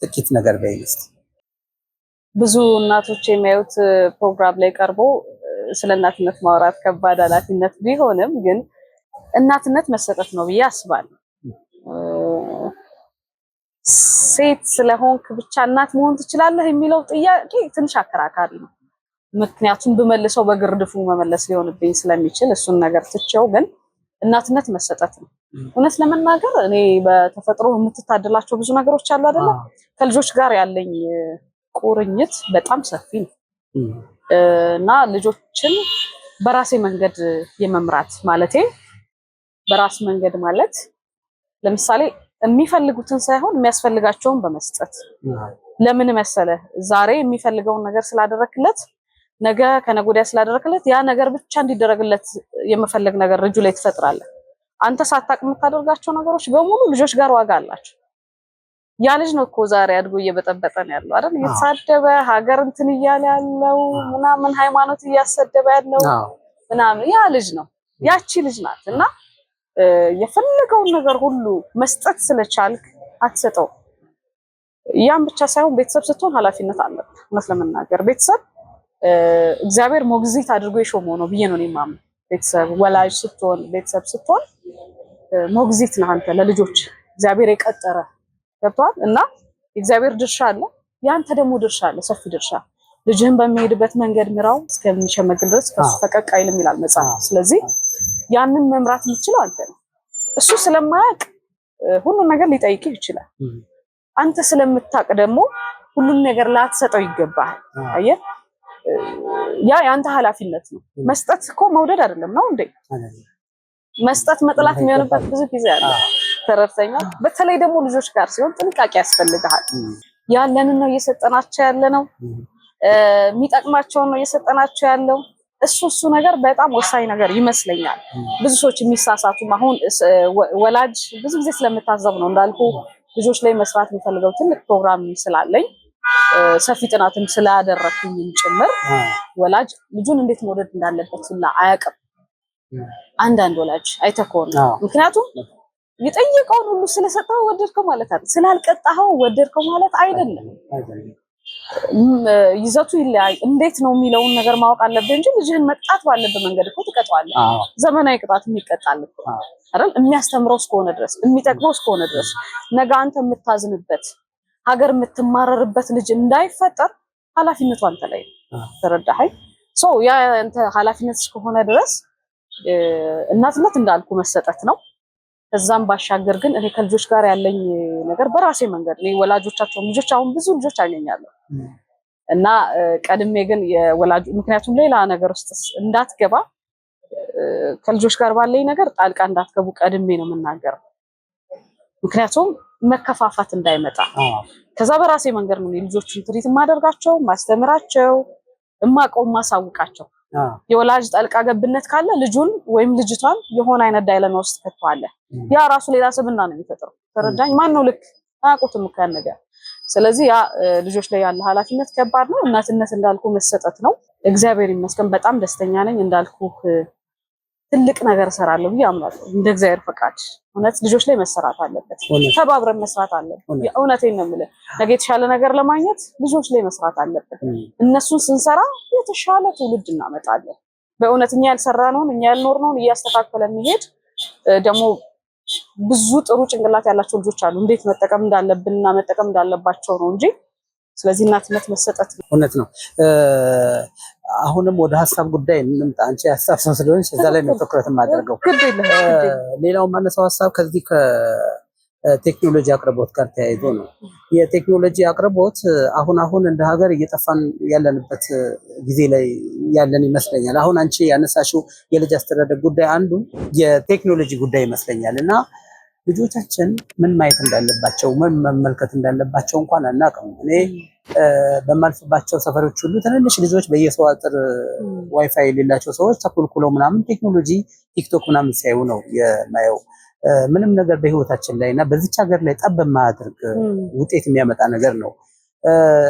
ጥቂት ነገር በይኝ እስቲ። ብዙ እናቶች የሚያዩት ፕሮግራም ላይ ቀርቦ ስለ እናትነት ማውራት ከባድ ኃላፊነት ቢሆንም ግን እናትነት መሰጠት ነው ብዬ አስባለሁ። ሴት ስለሆንክ ብቻ እናት መሆን ትችላለህ የሚለው ጥያቄ ትንሽ አከራካሪ ነው። ምክንያቱም ብመልሰው በግርድፉ መመለስ ሊሆንብኝ ስለሚችል እሱን ነገር ትቼው ግን እናትነት መሰጠት ነው። እውነት ለመናገር እኔ በተፈጥሮ የምትታደላቸው ብዙ ነገሮች አሉ አይደለ? ከልጆች ጋር ያለኝ ቁርኝት በጣም ሰፊ ነው እና ልጆችን በራሴ መንገድ የመምራት ማለቴ በራስ መንገድ ማለት ለምሳሌ የሚፈልጉትን ሳይሆን የሚያስፈልጋቸውን በመስጠት ለምን መሰለ ዛሬ የሚፈልገውን ነገር ስላደረክለት ነገ ከነገ ወዲያ ስላደረክለት ያ ነገር ብቻ እንዲደረግለት የመፈለግ ነገር ልጁ ላይ ትፈጥራለህ። አንተ ሳታቅ የምታደርጋቸው ነገሮች በሙሉ ልጆች ጋር ዋጋ አላቸው። ያ ልጅ ነው እኮ ዛሬ አድጎ እየበጠበጠ ነው ያለው አይደል? እየተሳደበ ሀገር እንትን እያለ ያለው ምናምን ሃይማኖት እያሰደበ ያለው ምናምን ያ ልጅ ነው ያቺ ልጅ ናት። እና የፈለገውን ነገር ሁሉ መስጠት ስለቻልክ አትሰጠው። ያን ብቻ ሳይሆን ቤተሰብ ስትሆን ኃላፊነት አለበት። እውነት ለመናገር ቤተሰብ እግዚአብሔር ሞግዚት አድርጎ የሾመው ነው ብዬ ነው የማምነው። ቤተሰብ ወላጅ ስትሆን ቤተሰብ ስትሆን ሞግዚት ነህ አንተ ለልጆች እግዚአብሔር የቀጠረ ገብቷል። እና የእግዚአብሔር ድርሻ አለ፣ ያንተ ደግሞ ድርሻ አለ፣ ሰፊ ድርሻ። ልጅህን በሚሄድበት መንገድ ምራው እስከሚሸመግል ድረስ ከሱ ፈቀቅ አይልም ይላል መጽሐፍ። ስለዚህ ያንን መምራት የምትችለው አንተ ነው። እሱ ስለማያውቅ ሁሉን ነገር ሊጠይቅህ ይችላል። አንተ ስለምታውቅ ደግሞ ሁሉን ነገር ላትሰጠው ይገባል። አየህ ያ ያንተ ኃላፊነት ነው። መስጠት እኮ መውደድ አይደለም ነው እንዴ? መስጠት መጥላት የሚሆንበት ብዙ ጊዜ አለ። ተረድተኛል። በተለይ ደግሞ ልጆች ጋር ሲሆን ጥንቃቄ ያስፈልጋል። ያለንን ነው እየሰጠናቸው ያለ ነው፣ የሚጠቅማቸውን ነው እየሰጠናቸው ያለው። እሱ ነገር በጣም ወሳኝ ነገር ይመስለኛል። ብዙ ሰዎች የሚሳሳቱም አሁን ወላጅ ብዙ ጊዜ ስለምታዘብ ነው እንዳልኩ ልጆች ላይ መስራት የሚፈልገው ትልቅ ፕሮግራም ስላለኝ ሰፊ ጥናትም ስላደረኩኝ ጭምር ወላጅ ልጁን እንዴት መውደድ እንዳለበት ሁላ አያውቅም። አንዳንድ ወላጅ አይተህ ከሆነ ምክንያቱም የጠየቀውን ሁሉ ስለሰጠው ወደድከው ማለት አይደለም፣ ስላልቀጣኸው ወደድከው ማለት አይደለም። ይዘቱ ይለያይ። እንዴት ነው የሚለውን ነገር ማወቅ አለብህ እንጂ ልጅህን መቅጣት ባለበት መንገድ እኮ ትቀጣዋለህ። ዘመናዊ ቅጣት የሚቀጣል እኮ አይደል? የሚያስተምረው እስከሆነ ድረስ የሚጠቅመው እስከሆነ ድረስ ነገ አንተ የምታዝንበት ሀገር የምትማረርበት ልጅ እንዳይፈጠር ኃላፊነቱ አንተ ላይ ተረዳኸኝ? ያ አንተ ኃላፊነት እስከሆነ ድረስ እናትነት እንዳልኩ መሰጠት ነው። ከዛም ባሻገር ግን እኔ ከልጆች ጋር ያለኝ ነገር በራሴ መንገድ እኔ ወላጆቻቸው ልጆች አሁን ብዙ ልጆች አገኛለሁ እና ቀድሜ ግን የወላጅ ምክንያቱም ሌላ ነገር ውስጥ እንዳትገባ ከልጆች ጋር ባለኝ ነገር ጣልቃ እንዳትገቡ ቀድሜ ነው የምናገረው። ምክንያቱም መከፋፋት እንዳይመጣ ከዛ በራሴ መንገድ ነው ልጆችን ትሪት ማደርጋቸው ማስተምራቸው እማቀው ማሳውቃቸው። የወላጅ ጣልቃ ገብነት ካለ ልጁን ወይም ልጅቷን የሆነ አይነት ዳይለማ ውስጥ ከተዋለ ያ ራሱ ሌላ ስብና ነው የሚፈጥረው። ተረዳኝ? ማን ነው ልክ አያውቁትም እኮ ያን ነገር። ስለዚህ ያ ልጆች ላይ ያለ ኃላፊነት ከባድ ነው። እናትነት እንዳልኩ መሰጠት ነው። እግዚአብሔር ይመስገን በጣም ደስተኛ ነኝ። እንዳልኩ ትልቅ ነገር እሰራለሁ ብዬ አምናለሁ እንደ እግዚአብሔር ፈቃድ። እውነት ልጆች ላይ መሰራት አለበት፣ ተባብረን መስራት አለበት። የእውነቴን ነው የምልህ። ነገ የተሻለ ነገር ለማግኘት ልጆች ላይ መስራት አለበት። እነሱን ስንሰራ የተሻለ ትውልድ እናመጣለን። በእውነት እኛ ያልሰራነውን እኛ ያልኖርነውን እያስተካከለ የሚሄድ ደግሞ ብዙ ጥሩ ጭንቅላት ያላቸው ልጆች አሉ። እንዴት መጠቀም እንዳለብንና መጠቀም እንዳለባቸው ነው እንጂ። ስለዚህ እናትነት መሰጠት ነው። እውነት ነው። አሁንም ወደ ሀሳብ ጉዳይ እንምጣ። አንቺ ሀሳብ ሰው ስለሆነች እዛ ላይ ነው ትኩረት የማደርገው። ሌላው ማነሳው ሀሳብ ከዚህ ከቴክኖሎጂ አቅርቦት ጋር ተያይዞ ነው። የቴክኖሎጂ አቅርቦት አሁን እንደ ሀገር እየጠፋን ያለንበት ጊዜ ላይ ያለን ይመስለኛል። አሁን አንቺ ያነሳሽው የልጅ አስተዳደግ ጉዳይ አንዱ የቴክኖሎጂ ጉዳይ ይመስለኛል እና ልጆቻችን ምን ማየት እንዳለባቸው ምን መመልከት እንዳለባቸው እንኳን አናውቅም። እኔ በማልፍባቸው ሰፈሮች ሁሉ ትንንሽ ልጆች በየሰው አጥር ዋይፋይ የሌላቸው ሰዎች ተኩልኩለው ምናምን ቴክኖሎጂ ቲክቶክ ምናምን ሲያዩ ነው የማየው። ምንም ነገር በህይወታችን ላይ እና በዚች ሀገር ላይ ጠብ የማያደርግ ውጤት የሚያመጣ ነገር ነው።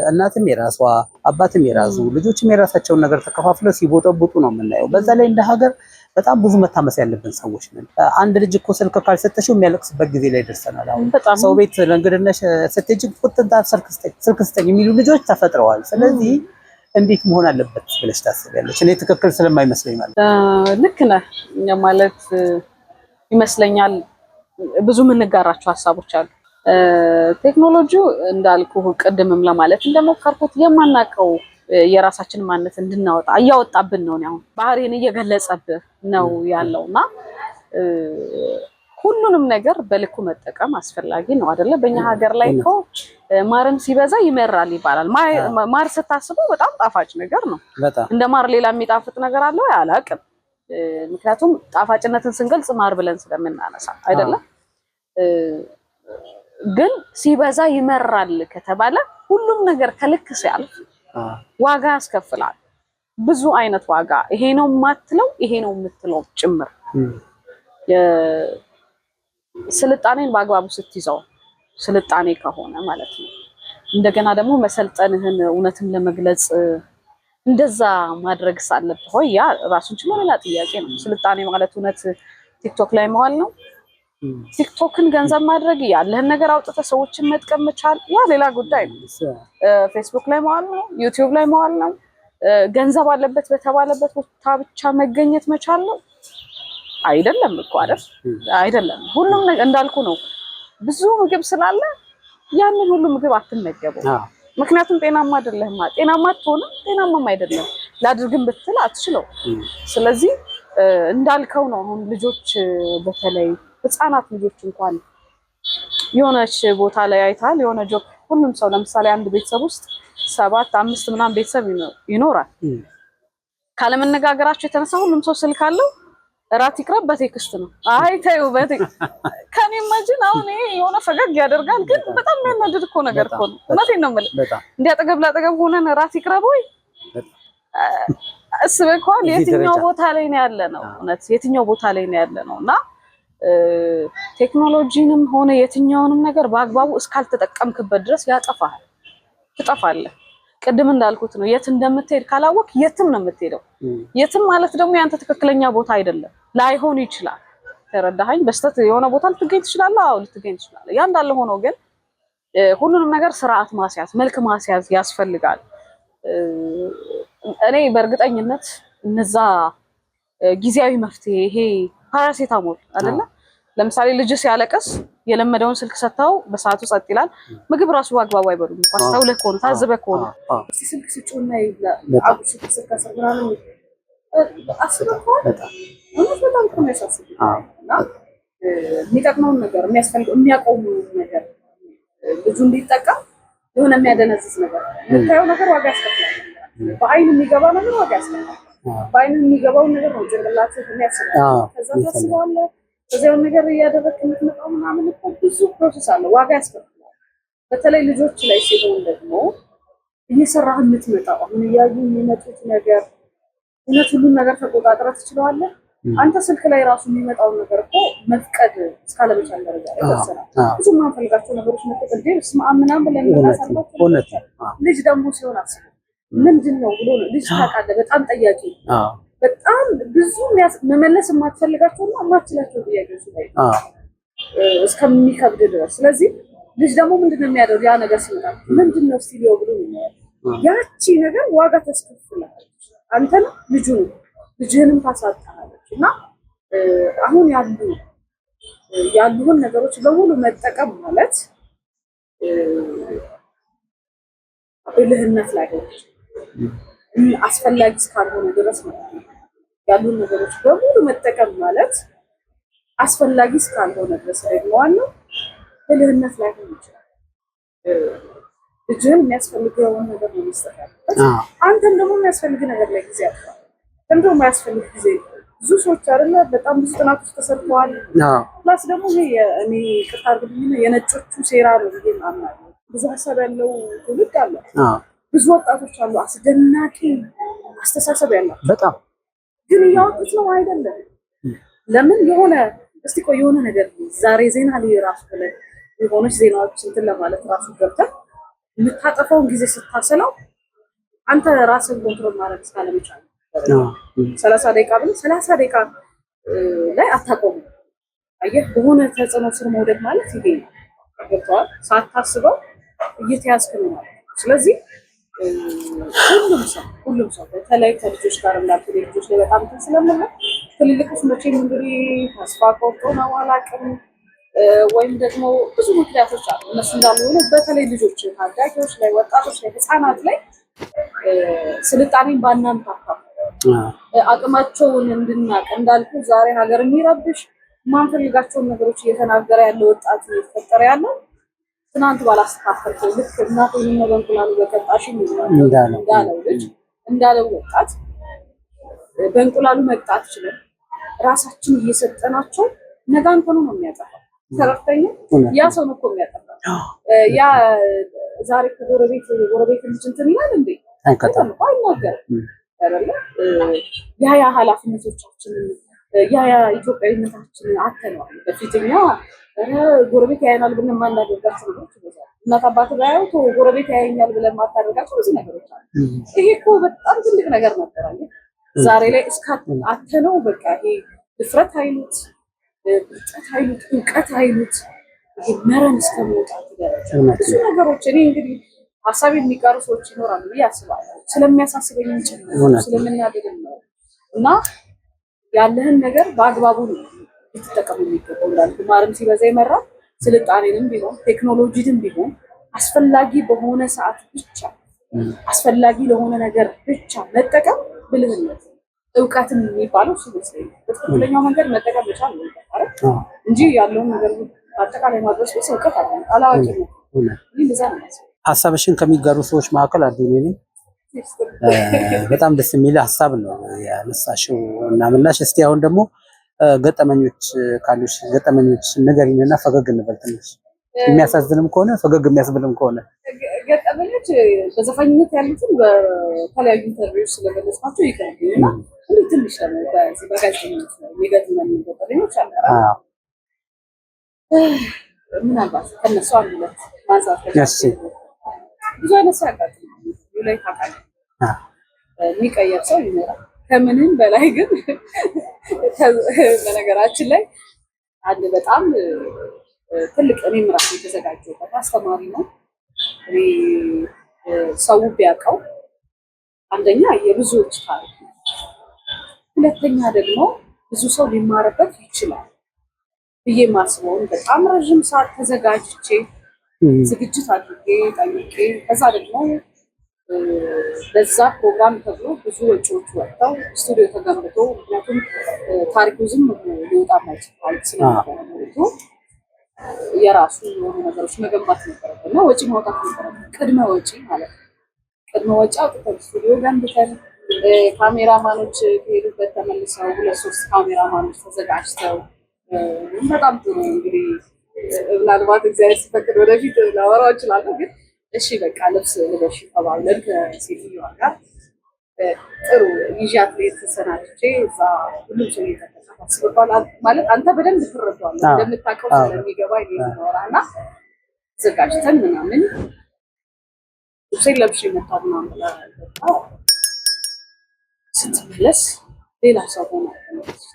እናትም የራሷ አባትም የራሱ ልጆችም የራሳቸውን ነገር ተከፋፍለው ሲቦጠቡጡ ነው የምናየው። በዛ ላይ እንደ ሀገር በጣም ብዙ መታመስ ያለብን ሰዎች ነን። አንድ ልጅ እኮ ስልክ ካልሰጠሽው የሚያለቅስበት ጊዜ ላይ ደርሰናል። አሁን ሰው ቤት ለእንግድነሽ ስትሄጂ ቁጥጣ ስልክ ስጠኝ የሚሉ ልጆች ተፈጥረዋል። ስለዚህ እንዴት መሆን አለበት ብለሽ ታስቢያለሽ? እኔ ትክክል ስለማይመስለኝ ማለት ልክ ነህ ማለት ይመስለኛል። ብዙ የምንጋራቸው ሀሳቦች አሉ። ቴክኖሎጂው እንዳልኩ ቅድምም ለማለት እንደሞከርኩት የማናውቀው የራሳችን ማንነት እንድናወጣ እያወጣብን ነው። አሁን ባህሪን እየገለጸብህ ነው ያለውና ሁሉንም ነገር በልኩ መጠቀም አስፈላጊ ነው አይደለ? በእኛ ሀገር ላይ እኮ ማርን ሲበዛ ይመራል ይባላል። ማር ስታስበው በጣም ጣፋጭ ነገር ነው። እንደ ማር ሌላ የሚጣፍጥ ነገር አለው አላውቅም። ምክንያቱም ጣፋጭነትን ስንገልጽ ማር ብለን ስለምናነሳ አይደለም። ግን ሲበዛ ይመራል ከተባለ ሁሉም ነገር ከልክ ሲያልፍ ዋጋ ያስከፍላል። ብዙ አይነት ዋጋ፣ ይሄ ነው የማትለው ይሄ ነው የምትለው ጭምር። ስልጣኔን በአግባቡ ስትይዘው ስልጣኔ ከሆነ ማለት ነው። እንደገና ደግሞ መሰልጠንህን እውነትን ለመግለጽ እንደዛ ማድረግ ሳለብህ ሆይ ያ ራሱን ችሎ ሌላ ጥያቄ ነው። ስልጣኔ ማለት እውነት ቲክቶክ ላይ መዋል ነው? ቲክቶክን ገንዘብ ማድረግ ያለህን ነገር አውጥተህ ሰዎችን መጥቀም መቻል ያ ሌላ ጉዳይ ነው። ፌስቡክ ላይ መዋል ነው? ዩቲዩብ ላይ መዋል ነው? ገንዘብ አለበት በተባለበት ቦታ ብቻ መገኘት መቻል ነው? አይደለም እኮ አይደል? አይደለም። ሁሉም እንዳልኩ ነው። ብዙ ምግብ ስላለ ያንን ሁሉ ምግብ አትመገበው። ምክንያቱም ጤናማ አይደለህማ። ጤናማ አትሆንም፣ ጤናማም አይደለም። ላድርግም ብትል አትችለው። ስለዚህ እንዳልከው ነው። አሁን ልጆች በተለይ ህፃናት ልጆች እንኳን የሆነች ቦታ ላይ አይታል የሆነ ጆክ ሁሉም ሰው ለምሳሌ አንድ ቤተሰብ ውስጥ 7 5 ምናምን ቤተሰብ ይኖራል። ካለመነጋገራቸው የተነሳ ሁሉም ሰው ስልክ አለው። እራት ይቅረብ በቴክስት ነው። አይ ተይው ከኔ ማጅን አሁን ይሄ የሆነ ፈገግ ያደርጋል፣ ግን በጣም የሚያናድድ እኮ ነገር እኮ ነው። እውነቴን ነው የምልህ። እንዲያጠገብ ላጠገብ ሆነን እራት ይቅረብ ወይ እስበኳል። የትኛው ቦታ ላይ ነው ያለ ነው? እውነት የትኛው ቦታ ላይ ነው ያለ ነው? እና ቴክኖሎጂንም ሆነ የትኛውንም ነገር በአግባቡ እስካልተጠቀምክበት ድረስ ያጠፋሃል፣ ትጠፋለህ። ቅድም እንዳልኩት ነው። የት እንደምትሄድ ካላወቅ የትም ነው የምትሄደው። የትም ማለት ደግሞ ያንተ ትክክለኛ ቦታ አይደለም፣ ላይሆን ይችላል። ተረዳኸኝ? በስተት የሆነ ቦታ ልትገኝ ትችላለህ። አዎ ልትገኝ ትችላለህ። ያ እንዳለ ሆኖ ግን ሁሉንም ነገር ስርዓት ማስያዝ፣ መልክ ማስያዝ ያስፈልጋል። እኔ በእርግጠኝነት እነዛ ጊዜያዊ መፍትሄ ይሄ ፓራሴታሞል አይደለ? ለምሳሌ ልጅ ሲያለቅስ የለመደውን ስልክ ሰጥተው በሰዓቱ ጸጥ ይላል። ምግብ ራሱ አግባቡ አይበሉም እንኳን አስተውለህ ከሆነ ታዝበህ ከሆነ እስቲ ስልክ ስጩና ይብላ አቡ ስልክ ስከሰራና አስበው በጣም እኮ ነው ያሳስበው። እና የሚጠቅመውን ነገር የሚያቆሙ ነገር ልጁ እንዲጠቀም የሆነ የሚያደነዝዝ ነገር የምታየው ነገር ዋጋ ያስከፍላል። በአይን የሚገባ ነገር ዋጋ ያስከፍላል። በአይን የሚገባውን ነገር ነው ጭንቅላትህ የሚያስበው። ከዛ ታስበዋለህ። ከዚያው ነገር እያደረግክ የምትመጣው ምናምን እኮ ብዙ ፕሮሰስ አለ፣ ዋጋ ያስከፍላል። በተለይ ልጆች ላይ ሲሆን ደግሞ እየሰራህ የምትመጣው አሁን እያዩ የሚመጡት ነገር እውነት ሁሉን ነገር ተቆጣጥረህ ትችላለህ? አንተ ስልክ ላይ ራሱ የሚመጣውን ነገር እኮ መፍቀድ እስካለመቻል ደረጃ ይደርሳል። ብዙ የማንፈልጋቸው ነገሮች መፈቀድ ደስ ምናምን ብለን እናሳልፋቸው። ልጅ ደግሞ ሲሆን አስበው ምንድን ነው ብሎ ልጅ ታውቃለህ፣ በጣም ጠያቂ በጣም ብዙ መመለስ የማትፈልጋቸውና የማትችላቸው ጥያቄዎች ላይ እስከሚከብድ ድረስ። ስለዚህ ልጅ ደግሞ ምንድነው የሚያደርግ ያ ነገር ሲመጣ ምንድነው ስቲሊዮ ብሎ ነው ያቺ ነገር ዋጋ ታስከፍላለች። አንተን ልጅህንም ታሳጣለች። እና አሁን ያሉን ነገሮች በሙሉ መጠቀም ማለት ብልህነት ላይ ነው። አስፈላጊ እስካልሆነ ድረስ ማለት ነው። ያሉን ነገሮች በሙሉ መጠቀም ማለት አስፈላጊ እስካልሆነ ድረስ ደግሞ ዋናው ብልህነት ላይ ሆኖ ይችላል። ልጅህን የሚያስፈልገውን ነገር ነው መስጠት ያለበት። አንተም ደግሞ የሚያስፈልግ ነገር ላይ ጊዜ አጥቷል። እንደው የማያስፈልግ ጊዜ ብዙ ሰዎች አይደለ በጣም ብዙ ጥናቶች ተሰርተዋል። ፕላስ ደግሞ እኔ ቅርታ አድርግልኝ የነጮቹ ሴራ ነው ብዬ አምናለሁ። ብዙ ሀሳብ ያለው ትውልድ አለ። ብዙ ወጣቶች አሉ አስደናቂ አስተሳሰብ ያላቸው በጣም ግን እያወጡት ነው አይደለም። ለምን የሆነ ነገር ዛሬ ዜና ላይ ራሱ ላይ የሆነች ዜናዎች እንትን ለማለት ራሱ ገብተህ የምታጠፋውን ጊዜ ስታሰላው አንተ ራስን ኮንትሮል ማድረግ እስካለመቻል 30 ደቂቃ ብለህ 30 ደቂቃ ላይ አታቆም። አየህ በሆነ ተጽዕኖ ስር መውደቅ ማለት ይሄ ነው። ገብቶሃል? ሳታስበው እየተያዝክ ነው ማለት። ስለዚህ ሁሉም ሰው በተለይ ከልጆች ጋር እንዳልኩ ልጆች ላይ በጣም ስለምንለ ትልልቆች መቼም እንግዲህ ተስፋ ቆርጦ ነው አላውቅም፣ ወይም ደግሞ ብዙ ምክንያቶች አሉ። እነሱ እንዳልሆኑ በተለይ ልጆች ታዳጊዎች ላይ፣ ወጣቶች ላይ፣ ህፃናት ላይ ስልጣኔን ባናምታታ አቅማቸውን እንድናቅ እንዳልኩ ዛሬ ሀገር የሚረብሽ ማንፈልጋቸውን ነገሮች እየተናገረ ያለ ወጣት እየተፈጠረ ያለው ትናንት ባላስተካከልከው ልክ እናቴን በእንቁላሉ በቀጣሽ እንዳለው ልጅ እንዳለው ወጣት በእንቁላሉ መቅጣት ይችላል። ራሳችን እየሰጠናቸው ነገ አንተኑ ነው የሚያጠፋው። ተረፍተኛ ያ ሰው ነው እኮ የሚያጠፋው። ያ ዛሬ ከጎረቤት ልጅ እንትን ይላል እንዴ? አይናገርም አይደለ? ያ ኃላፊነቶቻችንን ያ ኢትዮጵያዊነታችንን አተነዋል። በፊትኛ ጎረቤት ያየናል ብለን ማናደርጋቸው ነገሮች ይበዛሉ። እናት አባት ባያዩ ጎረቤት ያየኛል ብለን ማታደርጋቸው ብዙ ነገሮች አሉ። ይሄ እኮ በጣም ትልቅ ነገር ነበር። ዛሬ ላይ እስከ አተነው በቃ ይሄ ድፍረት አይሉት፣ ብልጠት አይሉት፣ እውቀት አይሉት መረን እስከመውጣት ደረጃ ብዙ ነገሮች እኔ እንግዲህ ሀሳብ የሚቀሩ ሰዎች ይኖራሉ ብዬ አስባለሁ። ስለሚያሳስበኝ ጭምር ስለምናደድ ነው። እና ያለህን ነገር በአግባቡ ልትጠቀሙ የሚገባው እንዳልኩ ማርም ሲበዛ ይመራል። ስልጣኔንም ቢሆን ቴክኖሎጂንም ቢሆን አስፈላጊ በሆነ ሰዓት ብቻ አስፈላጊ ለሆነ ነገር ብቻ መጠቀም ብልህነት እውቀትን የሚባለው እሱ ይመስለኛል። በትክክለኛው መንገድ መጠቀም መቻል ነው እንጂ ያለውን ነገር አጠቃላይ ማድረስ ነው እውቀት አለ አላዋቂ ነው። እንደዛ ነው። ሀሳብሽን ከሚጋሩ ሰዎች መካከል አንዱ ነኝ። በጣም ደስ የሚል ሀሳብ ነው ያነሳሽው እና ምላሽ። እስቲ አሁን ደግሞ ገጠመኞች ካሉሽ ገጠመኞች ንገሪኝና ፈገግ እንበል ትንሽ። የሚያሳዝንም ከሆነ ፈገግ የሚያስብልም ከሆነ ገጠመኞች በዘፋኝነት ያሉትን በተለያዩ ኢንተርቪዎች ስለገለጽኳቸው ይቀርብና ትንሽ ነው በዚህ በጋዜጠኝነት የሚገጥመን ገጠመኞች አሉ። ምናልባት ከነሱ አንድ ሁለት ማንሳት ብዙ አይነት ሰው ያጋጥማል። ላይ ታውቃለህ የሚቀየር ሰው ይኖራል። ከምንም በላይ ግን በነገራችን ላይ አንድ በጣም ትልቅ እኔም ራሴ የተዘጋጀሁበት አስተማሪ ነው። እኔ ሰው ቢያውቀው አንደኛ የብዙዎች ታሪክ ነው፣ ሁለተኛ ደግሞ ብዙ ሰው ሊማርበት ይችላል ብዬ ማስበውን በጣም ረዥም ሰዓት ተዘጋጅቼ ዝግጅት አድርጌ ጠይቄ ከዛ ደግሞ በዛ ፕሮግራም ተብሎ ብዙ ወጪዎች ወጥተው ስቱዲዮ ተገንብቶ ምክንያቱም ታሪኩ ዝም ሊወጣ ማይችል ታሪክ ስለነበረ የራሱ የሆኑ ነገሮች መገንባት ነበረበት እና ወጪ ማውጣት ነበረበት። ቅድመ ወጪ ማለት ነው። ቅድመ ወጪ አውጥተን ስቱዲዮ ገንብተን ካሜራማኖች ከሄዱበት ተመልሰው 2-3 ካሜራማኖች ተዘጋጅተው በጣም ጥሩ እንግዲህ ምናልባት እግዚአብሔር ሲፈቅድ ወደፊት ላወራው እችላለሁ። ግን እሺ በቃ ልብስ ልበሽ ተባብለን ከሴትዮዋ ጋር ጥሩ ይዣት ላይ ተሰናድቼ እዛ ሁሉም ሰው እየተከታተለ አስበባል ማለት አንተ በደንብ ትረዳዋለህ እንደምታውቀው ስለሚገባ ይኖራና ዘጋጅተን ምናምን ልብሴን ለብሼ መጣሁ ምናምን ስትመለስ ሌላ ሰው ሆነ።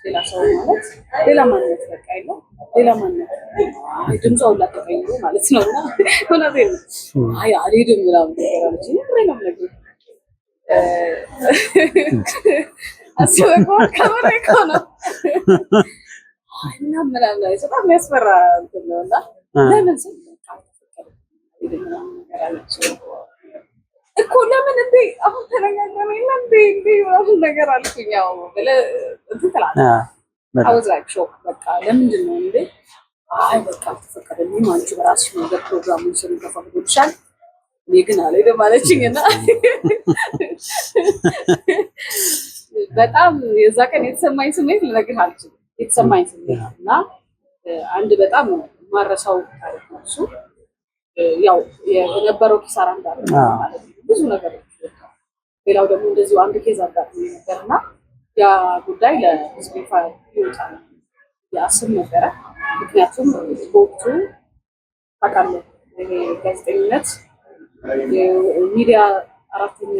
ሌላ ሰው ማለት ሌላ ማንነት በቃ የለም ሌላ ማንነት ድምጿ ሁላ ተቀይሮ ማለት ነው። እና እውነቴን ነው አይ አልሄድም ምናምን ነገር አለች። ምንም ነገር አስበው ከመሬ ከሆነ እና ምናምን በጣም የሚያስፈራ እንትን ነው። እና ለምን ስል እኮ ለምን እንዴ አሁን ተነጋገረ እና እንዴ ምናምን ነገር አልኩኝ። ያው ብለህ እንትን ትላለህ አውዛክ ሾክ በቃ ለምንድን ነው እንዴ? አይ በቃ ተፈቀደልኝ አንቺ በራስሽ መንገድ ፕሮግራሙን ስሩ ተፈቅዶልሻል እኔ ግን አልሄድም አለችኝ። እና በጣም የዛ ቀን የተሰማኝ ስሜት ልነግርህ አልችልም። የተሰማኝ ስሜት እና አንድ በጣም ማረሳው ታሪክ ነው እሱ። ያው የነበረው ኪሳራ እንዳለ ማለት ነው ብዙ ነገሮች። ሌላው ደግሞ እንደዚሁ አንድ ኬዝ አጋጥሞኝ ነበርና ያ ጉዳይ ለህዝብ ይፋ ይወጣል ያስብ ነበረ። ምክንያቱም በወቅቱ ታውቃለህ ጋዜጠኝነት ሚዲያ አራተኛ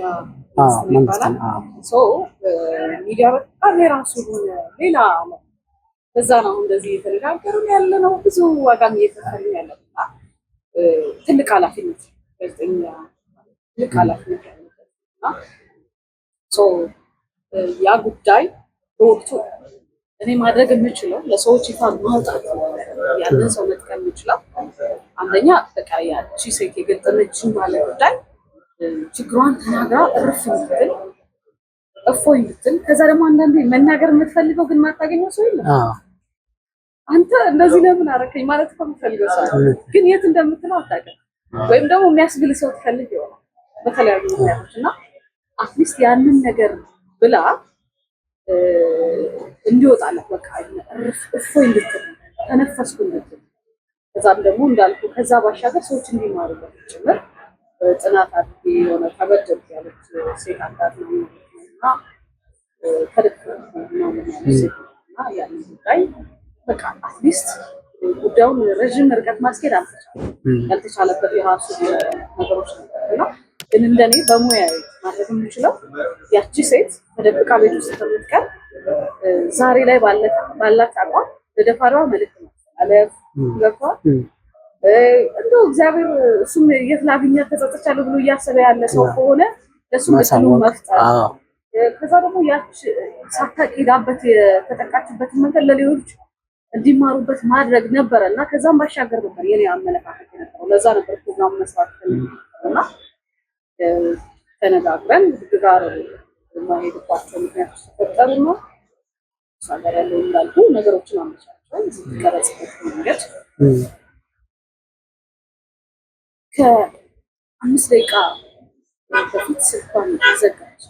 ይባላል። ሚዲያ በጣም የራሱ ሆነ ሌላ አለ። በዛ ነው እንደዚህ የተነጋገርን ያለ ነው ብዙ ዋጋም እየተከፈልን ያለ ትልቅ ኃላፊነት ጋዜጠኛ ትልቅ ኃላፊነት ያለበትና ያ ጉዳይ በወቅቱ እኔ ማድረግ የምችለው ለሰዎች ይፋ ማውጣት ያንን ሰው መጥቀም የምችለው አንደኛ በቃ ያቺ ሴት የገጠመችን ባለ ጉዳይ ችግሯን ተናግራ እርፍ እንድትል እፎይ እንድትል። ከዛ ደግሞ አንዳንዴ መናገር የምትፈልገው ግን ማታገኘው ሰው የለም። አንተ እንደዚህ ለምን አደረከኝ ማለት እኮ የምትፈልገው ሰው ግን የት እንደምትለው አታውቅም። ወይም ደግሞ የሚያስብል ሰው ትፈልግ ይሆናል በተለያዩ ምክንያቶች እና አትሊስት ያንን ነገር ብላ እንዲወጣላት በቃ እፎይ እንድትል ተነፈስኩ እንድትል። ከዛም ደግሞ እንዳልኩ ከዛ ባሻገር ሰዎች እንዲማሩበት ጭምር ጥናት አድርጌ የሆነ ተበደልኩ ያለች ሴት አጋር ነው እና ተደፍረና ያንን ጉዳይ በቃ አትሊስት ጉዳዩን ረዥም ርቀት ማስኬድ ያልተቻለበት የራሱ ነገሮች ነበርና ግን እንደኔ በሙያ ማድረግ የምችለው ያቺ ሴት ተደብቃ ቤት ውስጥ ከምትቀር ዛሬ ላይ ባላት አቋም ለደፋሪዋ መልዕክት ማስተላለፍ ገብቷል። እንደው እግዚአብሔር እሱም የት ላግኛት ተጸጽቻለሁ ብሎ እያሰበ ያለ ሰው ከሆነ ለእሱም እድሉን መፍጠር፣ ከዛ ደግሞ ያች ሳታቂዳበት የተጠቃችበትን መንገድ ለሌሎች እንዲማሩበት ማድረግ ነበረ እና ከዛም ባሻገር ነበር የኔ አመለካከት የነበረው። ለዛ ነበር ፕሮግራም መስራት እና ተነጋግረን ህግ ጋር የማሄድባቸው ምክንያቶች ተፈጠሩና እሷ ጋር ያለው እንዳልኩ ነገሮችን አመቻቸን ቀረጽበት መንገድ ከ5 ደቂቃ በፊት ስልኳን ዘጋች።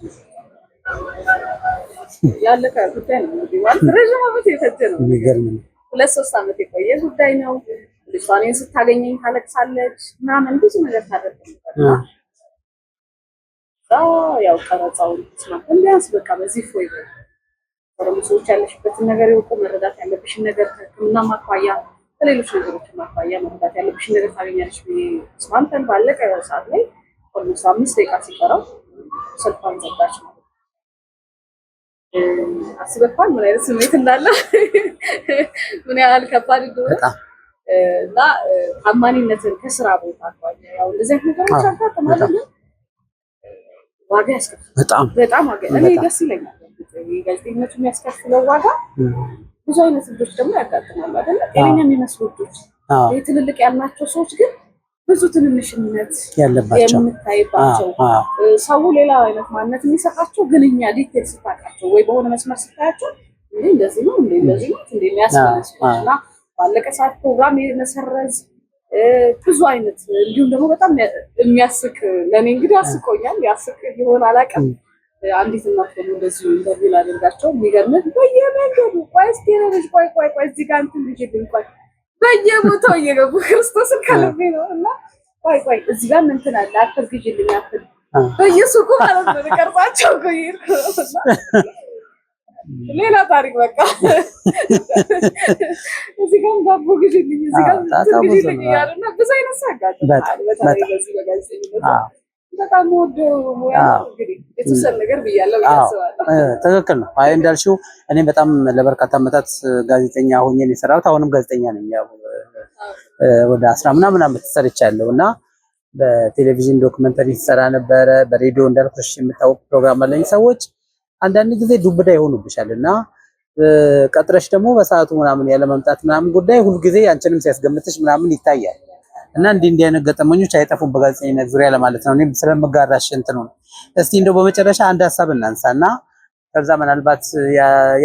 ያለቀ ጉዳይ ነው እንግዲህ ማለት ረጅም ዓመት የፈጀ ነው። የሚገርም ነው። 2-3 ዓመት የቆየ ጉዳይ ነው። ልጅቷን ስታገኘኝ ታለቅሳለች ምናምን ብዙ ነገር ታደርግ ነበር። ያው ቀረጻውን ስማን ቢያንስ በቃ በዚህ ፎይ ሰዎች ያለሽበትን ነገር ይወቁ፣ መረዳት ያለብሽን ነገር ከሕክምና ማኳያ ከሌሎች ነገሮች ማኳያ መረዳት ያለብሽን ነገር ታገኛለሽ ብዬ ስማንተን ባለቀ ሰዓት ላይ ኦልሞስት 5 ደቂቃ ሲቀረው ስልኳን ዘጋች ማለት ነው። አስበኳል ምን አይነት ስሜት እንዳለ ምን ያህል ከባድ እንደሆነ እና ታማኝነትን ከስራ ቦታ አኳያ ያው እንደዚህ አይነት ነገሮች አጋጥማለሁ ዋጋ ያስከፍላል። በጣም ዋጋ እኔ ደስ ይለኛል። ጋዜጠኝነቱ የሚያስከፍለው ዋጋ ብዙ አይነት ልጆች ደግሞ ያጋጥማሉ አይደል? ጤነኛ የሚመስሉ ልጆች ትልልቅ ያልናቸው ሰዎች ግን ብዙ ትንንሽነት የምታይባቸው ሰው ሌላ አይነት ማንነት የሚሰጣቸው ግን እኛ ዲቴል ስታውቃቸው ወይ በሆነ መስመር ስታያቸው እንደዚህ ነው እንደዚህ ነው የሚያስመስሉና ባለቀ ሰዓት ፕሮግራም የመሰረዝ ብዙ አይነት እንዲሁም ደግሞ በጣም የሚያስቅ ለኔ እንግዲህ አስቆኛል። ያስቅ ይሆን አላውቅም። አንዲት እናት ደግሞ እንደዚህ ኢንተርቪው ላደርጋቸው የሚገርምህ በየመንገዱ ቆይ እስኪ ነሽ ቆይ እዚህ ጋር እንትን ልጅልኝ ቆይ በየቦታው እየገቡ ክርስቶስን ከልቤ ነው እና ቆይ እዚህ ጋር ምን እንትን አለ አትርግጅልኝ አትል በየሱቁ ማለት ነው ቀርጻቸው ቆይርኩ ሌላ ታሪክ በቃ እዚህ ጋር ዳቦ ግጅልኝ እዚህ ጋር ግጅልኝ ያለና ብዙ አይነት ሳጋጥ በተለይ በዚህ በጋዜጠኝነት በጣም ወደው ሙያ እንግዲህ የተወሰነ ነገር ብያለሁ ያስባለሁ። ትክክል ነው። አይ እንዳልሽው እኔ በጣም ለበርካታ ዓመታት ጋዜጠኛ ሆኜ ነው የሰራሁት። አሁንም ጋዜጠኛ ነኝ። ያው ወደ 10 ምናምን ዓመት ሰርቻለሁ እና በቴሌቪዥን ዶክመንተሪ ሰራ ነበረ። በሬዲዮ እንዳልኩሽ የምታወቅ ፕሮግራም አለኝ። ሰዎች አንዳንድ ጊዜ ዱብዳ ይሆኑብሻል እና ቀጥረሽ ደግሞ በሰዓቱ ምናምን ያለ መምጣት ምናምን ጉዳይ ሁልጊዜ አንቺንም ሲያስገምትሽ ምናምን ይታያል እና እንዲህ አይነት ገጠመኞች አይጠፉም በጋዜጠኝነት ዙሪያ ለማለት ነው። እኔም ስለምጋራሽ እንትን ነው። እስቲ እንደው በመጨረሻ አንድ ሀሳብ እናንሳና ከዛ ምናልባት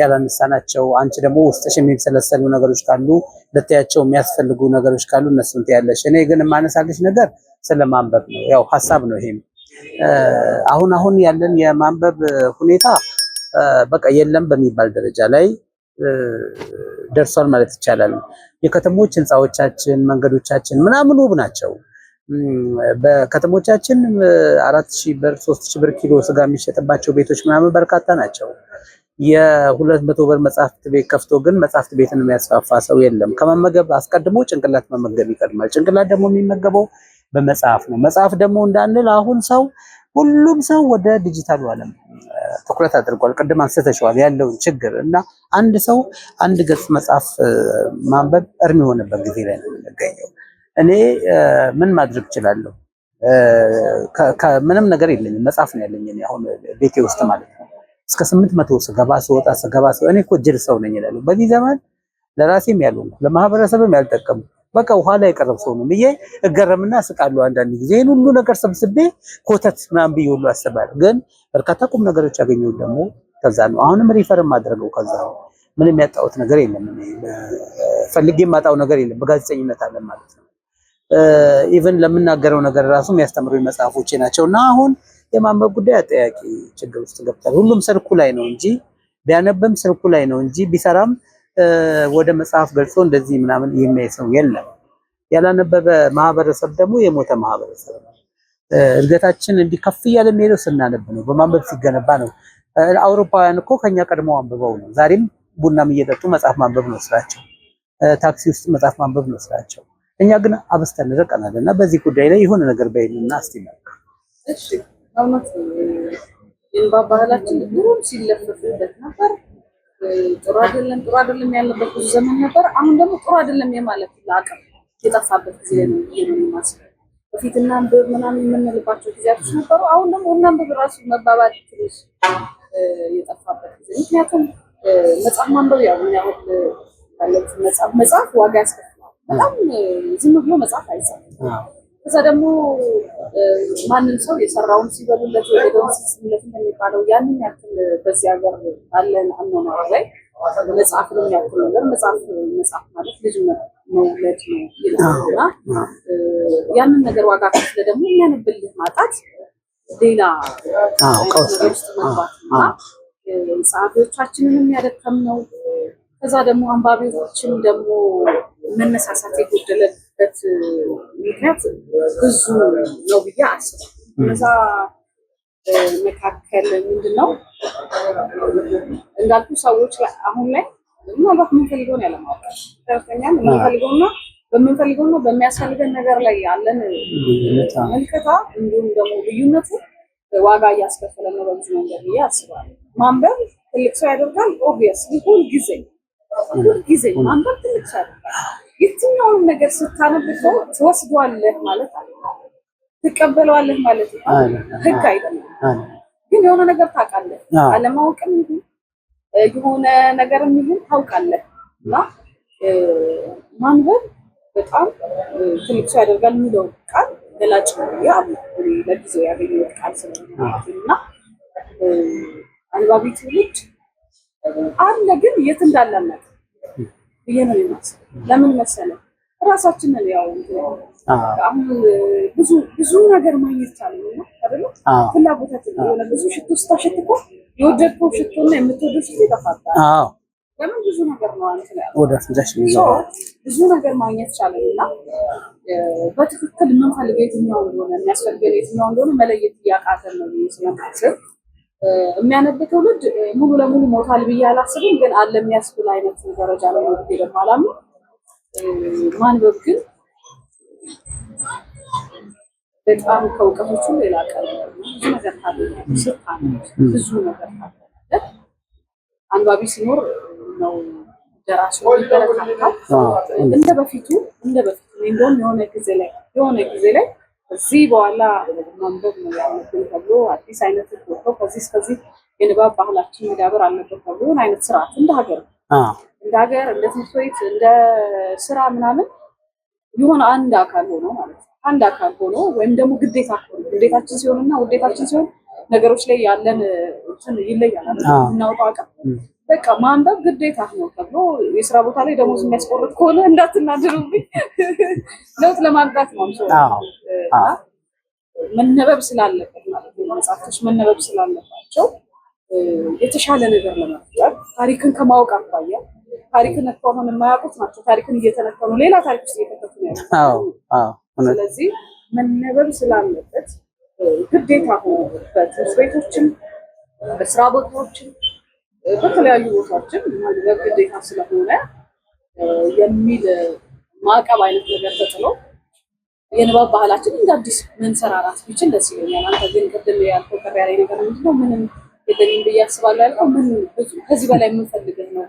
ያላነሳናቸው አንቺ ደግሞ ውስጥሽ የሚሰለሰሉ ነገሮች ካሉ ለታያቸው የሚያስፈልጉ ነገሮች ካሉ እነሱን ትያለሽ። እኔ ግን የማነሳልሽ ነገር ስለማንበብ ነው። ያው ሀሳብ ነው ይሄም። አሁን ያለን የማንበብ ሁኔታ በቃ የለም በሚባል ደረጃ ላይ ደርሷል ማለት ይቻላል። የከተሞች ህንፃዎቻችን፣ መንገዶቻችን ምናምን ውብ ናቸው። በከተሞቻችን 4000 ብር 3000 ብር ኪሎ ስጋ የሚሸጥባቸው ቤቶች ምናምን በርካታ ናቸው። የ200 ብር መጽሐፍት ቤት ከፍቶ ግን መጽሐፍት ቤትን የሚያስፋፋ ሰው የለም። ከመመገብ አስቀድሞ ጭንቅላት መመገብ ይቀድማል። ጭንቅላት ደግሞ የሚመገበው በመጽሐፍ ነው። መጽሐፍ ደግሞ እንዳንል አሁን ሁሉም ሰው ወደ ዲጂታሉ ዓለም ትኩረት አድርጓል። ቅድም አንስተሽዋል ያለውን ችግር እና አንድ ሰው አንድ ገጽ መጽሐፍ ማንበብ እርም የሆነበት ጊዜ ላይ ነው የምንገኘው። እኔ ምን ማድረግ እችላለሁ? ምንም ነገር የለኝም፣ መጽሐፍ ነው ያለኝ እኔ አሁን ቤቴ ውስጥ ማለት ነው። እስከ 800 ስገባ እኔ እኮ ጅል ሰው ነኝ ይላሉ። በዚህ ዘመን ለራሴም ያልሆንኩ ለማህበረሰብም ያልጠቀሙ በቃ ኋላ የቀረብ ሰው ነው ብዬ እገረምና እስቃለሁ። አንዳንድ ጊዜ ይሄን ሁሉ ነገር ሰብስቤ ኮተት ምናምን ብዬ ሁሉ አስባለሁ። ግን በርካታ ቁም ነገሮች ያገኘሁት ደግሞ ከዛ ነው። አሁንም ሪፈርም አድርገው ከዛ ነው። ምንም ያጣሁት ነገር የለም። ፈልጌ የማጣው ነገር የለም። በጋዜጠኝነት አለ ማለት ነው። ኢቭን ለምናገረው ነገር ራሱ የሚያስተምሩኝ መጽሐፎቼ ናቸውና አሁን የማንበብ ጉዳይ አጠያቂ ችግር ውስጥ ገብቷል። ሁሉም ስልኩ ላይ ነው እንጂ ቢያነብም ስልኩ ላይ ነው እንጂ ቢሰራም ወደ መጽሐፍ ገልጾ እንደዚህ ምናምን የሚያይ ሰው የለም። ያላነበበ ማህበረሰብ ደግሞ የሞተ ማህበረሰብ ነው። እድገታችን እንዲከፍ እያለ የሚሄደው ስናነብ ነው፣ በማንበብ ሲገነባ ነው። አውሮፓውያን እኮ ከኛ ቀድመው አንብበው ነው። ዛሬም ቡናም እየጠጡ መጽሐፍ ማንበብ ነው ስራቸው። ታክሲ ውስጥ መጽሐፍ ማንበብ ነው ስራቸው። እኛ ግን አበስተን ርቀናል እና በዚህ ጉዳይ ላይ የሆነ ነገር በይንና እስቲ መልክ እሺ አውነት ባህላችን ድሮም ሲለፈፍበት ነበር። ጥሩ አይደለም ያለበት ብዙ ዘመን ነበር። አሁን ደግሞ ጥሩ አይደለም የማለት አቅም የጠፋበት ጊዜ ነው የሚመስለው። በፊትና አንብብ ምናምን የምንልባቸው ጊዜያቶች ነበሩ። አሁን ደግሞ እናንብብ ራሱ መባባል ትንሽ የጠፋበት ጊዜ። ምክንያቱም መጽሐፍ ማንበብ ያው መጽሐፍ ዋጋ ያስከፍላል። በጣም ዝም ብሎ መጽሐፍ አይጻፍም። ከዛ ደግሞ ማንም ሰው የሰራውን ሲበሉለት የሄደውን ሲስሙለት እንደሚባለው ያንን ያክል በዚህ ሀገር ባለን አኗኗር ላይ መጽሐፍን ያክል ነገር መጽሐፍ ማለት ልጅ መውለድ ነው ይላልና ያንን ነገር ዋጋ ከፍለ ደግሞ የሚያነብልህ ማጣት ሌላ ነገር ውስጥ መግባት እና ጸሐፊዎቻችንን ያደከም ነው። ከዛ ደግሞ አንባቢዎችን ደግሞ መነሳሳት የጎደለበት ምክንያት ብዙ ነው ብዬ አስባለሁ። እነዛ መካከል ምንድነው እንዳልኩ ሰዎች አሁን ላይ ምናልባት የምንፈልገውን ያለማወቅ ተርተኛም በምንፈልገውና በሚያስፈልገን ነገር ላይ ያለን መልከታ እንዲሁም ደግሞ ልዩነቱ ዋጋ እያስከፈለ ነው በብዙ መንገድ ብዬ አስባለሁ። ማንበብ ትልቅ ሰው ያደርጋል። ኦብቪየስሊ ሁልጊዜ ማንበብ ትልቅ ሰው ያደርጋል። የትኛውንም ነገር ስታነብቀው ትወስዷለህ ማለት አለ፣ ትቀበለዋለህ ማለት ህግ አይደለም። ግን የሆነ ነገር ታውቃለህ፣ አለማወቅም ይሁን የሆነ ነገርም ይሁን ታውቃለህ። እና ማንበብ በጣም ትልቅ ሰው ያደርጋል የሚለው ቃል ገላጭ ነው። ለጊዜው ያገኘሁት ቃል ስለሆነና አንባቢ ትውልድ አለ፣ ግን የት እንዳላለን ብዬ ነው የማስበው። ለምን መሰለህ ራሳችንን ያው አሁን ብዙ ነገር ማግኘት ይቻላል አይደል? ፍላጎታችን የሆነ ብዙ ሽቶ ስታሸት እኮ የወደድከው ሽቶና የምትወደው ሽቶ ይጠፋል። ለምን ብዙ ነገር ነው አንተ ላይ ወደ ፍላሽ ነው ብዙ ነገር ማግኘት ይቻላልና በትክክል የምንፈልገው የትኛው እንደሆነ የሚያስፈልገው የትኛው እንደሆነ መለየት እያቃተን ነው ስለማስብ የሚያነብ ትውልድ ሙሉ ለሙሉ ሞታል ብዬ አላስብም። ግን አለ የሚያስብል አይነት ደረጃ ላይ ነው ይደማላም። ማንበብ ግን በጣም ከእውቀቶቹ ሌላ ቀን ብዙ ነገር ብዙ ነገር አንባቢ ሲኖር ነው ደራሲው ይበረታታል። እንደ በፊቱ እንደውም የሆነ ጊዜ ላይ እዚህ በኋላ ማንበብ ነው ያለብን ተብሎ አዲስ አይነት ወጥቶ ከዚህ የንባብ ባህላችን መዳበር አለበት ተብሎ አይነት ስርዓት እንደ ሀገር እንደ ትምህርት ቤት እንደ ስራ ምናምን የሆነ አንድ አካል ሆኖ ማለት ነው። አንድ አካል ሆኖ ወይም ደግሞ ግዴታችን ሲሆንና ውዴታችን ሲሆን ነገሮች ላይ ያለን እንትን ይለያል። እናውጣው አቀም በቃ ማንበብ ግዴታ ነው ተብሎ የስራ ቦታ ላይ ደሞዝ የሚያስቆርጥ ከሆነ እንዳትናደሩብኝ ለውጥ ለማምጣት ነው መነበብ ስላለበት ማለት ነው። መጽሐፎች መነበብ ስላለባቸው የተሻለ ነገር ለመፍጠር ታሪክን ከማወቅ አኳያ ታሪክን ከሆነ የማያውቁት ናቸው ታሪክን እየተነተኑ ሌላ ታሪክ ውስጥ እየተከቱ ነው። ስለዚህ መነበብ ስላለበት ግዴታ ሆኖ በትምህርት ቤቶችም በስራ ቦታዎችም በተለያዩ ቦታዎችም ማንበብ ግዴታ ስለሆነ የሚል ማዕቀብ አይነት ነገር ተጥሎ የንባብ ባህላችን እንደ አዲስ መንሰራራት ቢችል ደስ ይለኛል። አንተ ግን ቅድም ያልከው ቀር ያለ ነገር ምንድነው? ምንም የለኝም ብዬ አስባለሁ ያልከው ምን ከዚህ በላይ የምንፈልገው ነው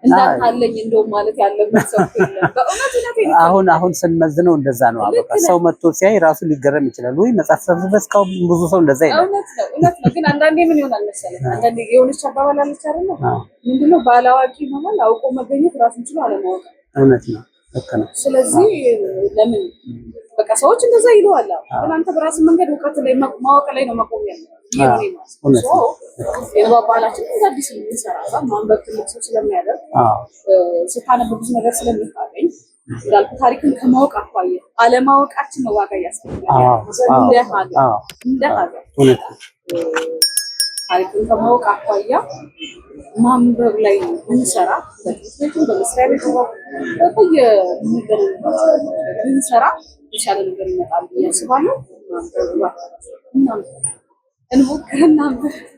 እንዳታለኝ እንደው ማለት ያለበት ሰው የለም። በእውነት አሁን ስንመዝነው እንደዛ ነው። አበቃ ሰው መጥቶ ሲያይ ራሱ ሊገረም ይችላል ወይ መጽሐፍ ሰብስበህ እስካሁን ብዙ ሰው እንደዛ ይላል። እውነት ነው። ግን አንዳንዴ ምን ይሆናል መሰለህ አንዳንዴ የሆነች አባባል አለች አይደል? ምንድነው ባላዋቂ መሆን አውቆ መገኘት ራስን ችሎ አለማወቅ። እውነት ነው። ስለዚህ ለምን በቃ ሰዎች እንደዛ ይለዋል። ግን አንተ በራስ መንገድ እውቀት ላይ ማወቅ ላይ ነው መቆም ያለው። የንባብ ባህላችን አዲስ የሚሰራ ማንበብ ትልቅ ሰው ስለሚያደርግ ስታነብ ብዙ ነገር ስለምታገኝ እንዳልኩ ታሪክን ከማወቅ አኳያ አለማወቃችን ነው ዋጋ ያስከፍላል። እንደ ሀገር ታሪክን ከማወቅ አኳያ ማንበብ ላይ ብንሰራ በትምህርት ቤቱ በመስሪያ ቤቱ ብንሰራ የተሻለ ነገር ይመጣል ብዬ አስባለሁ።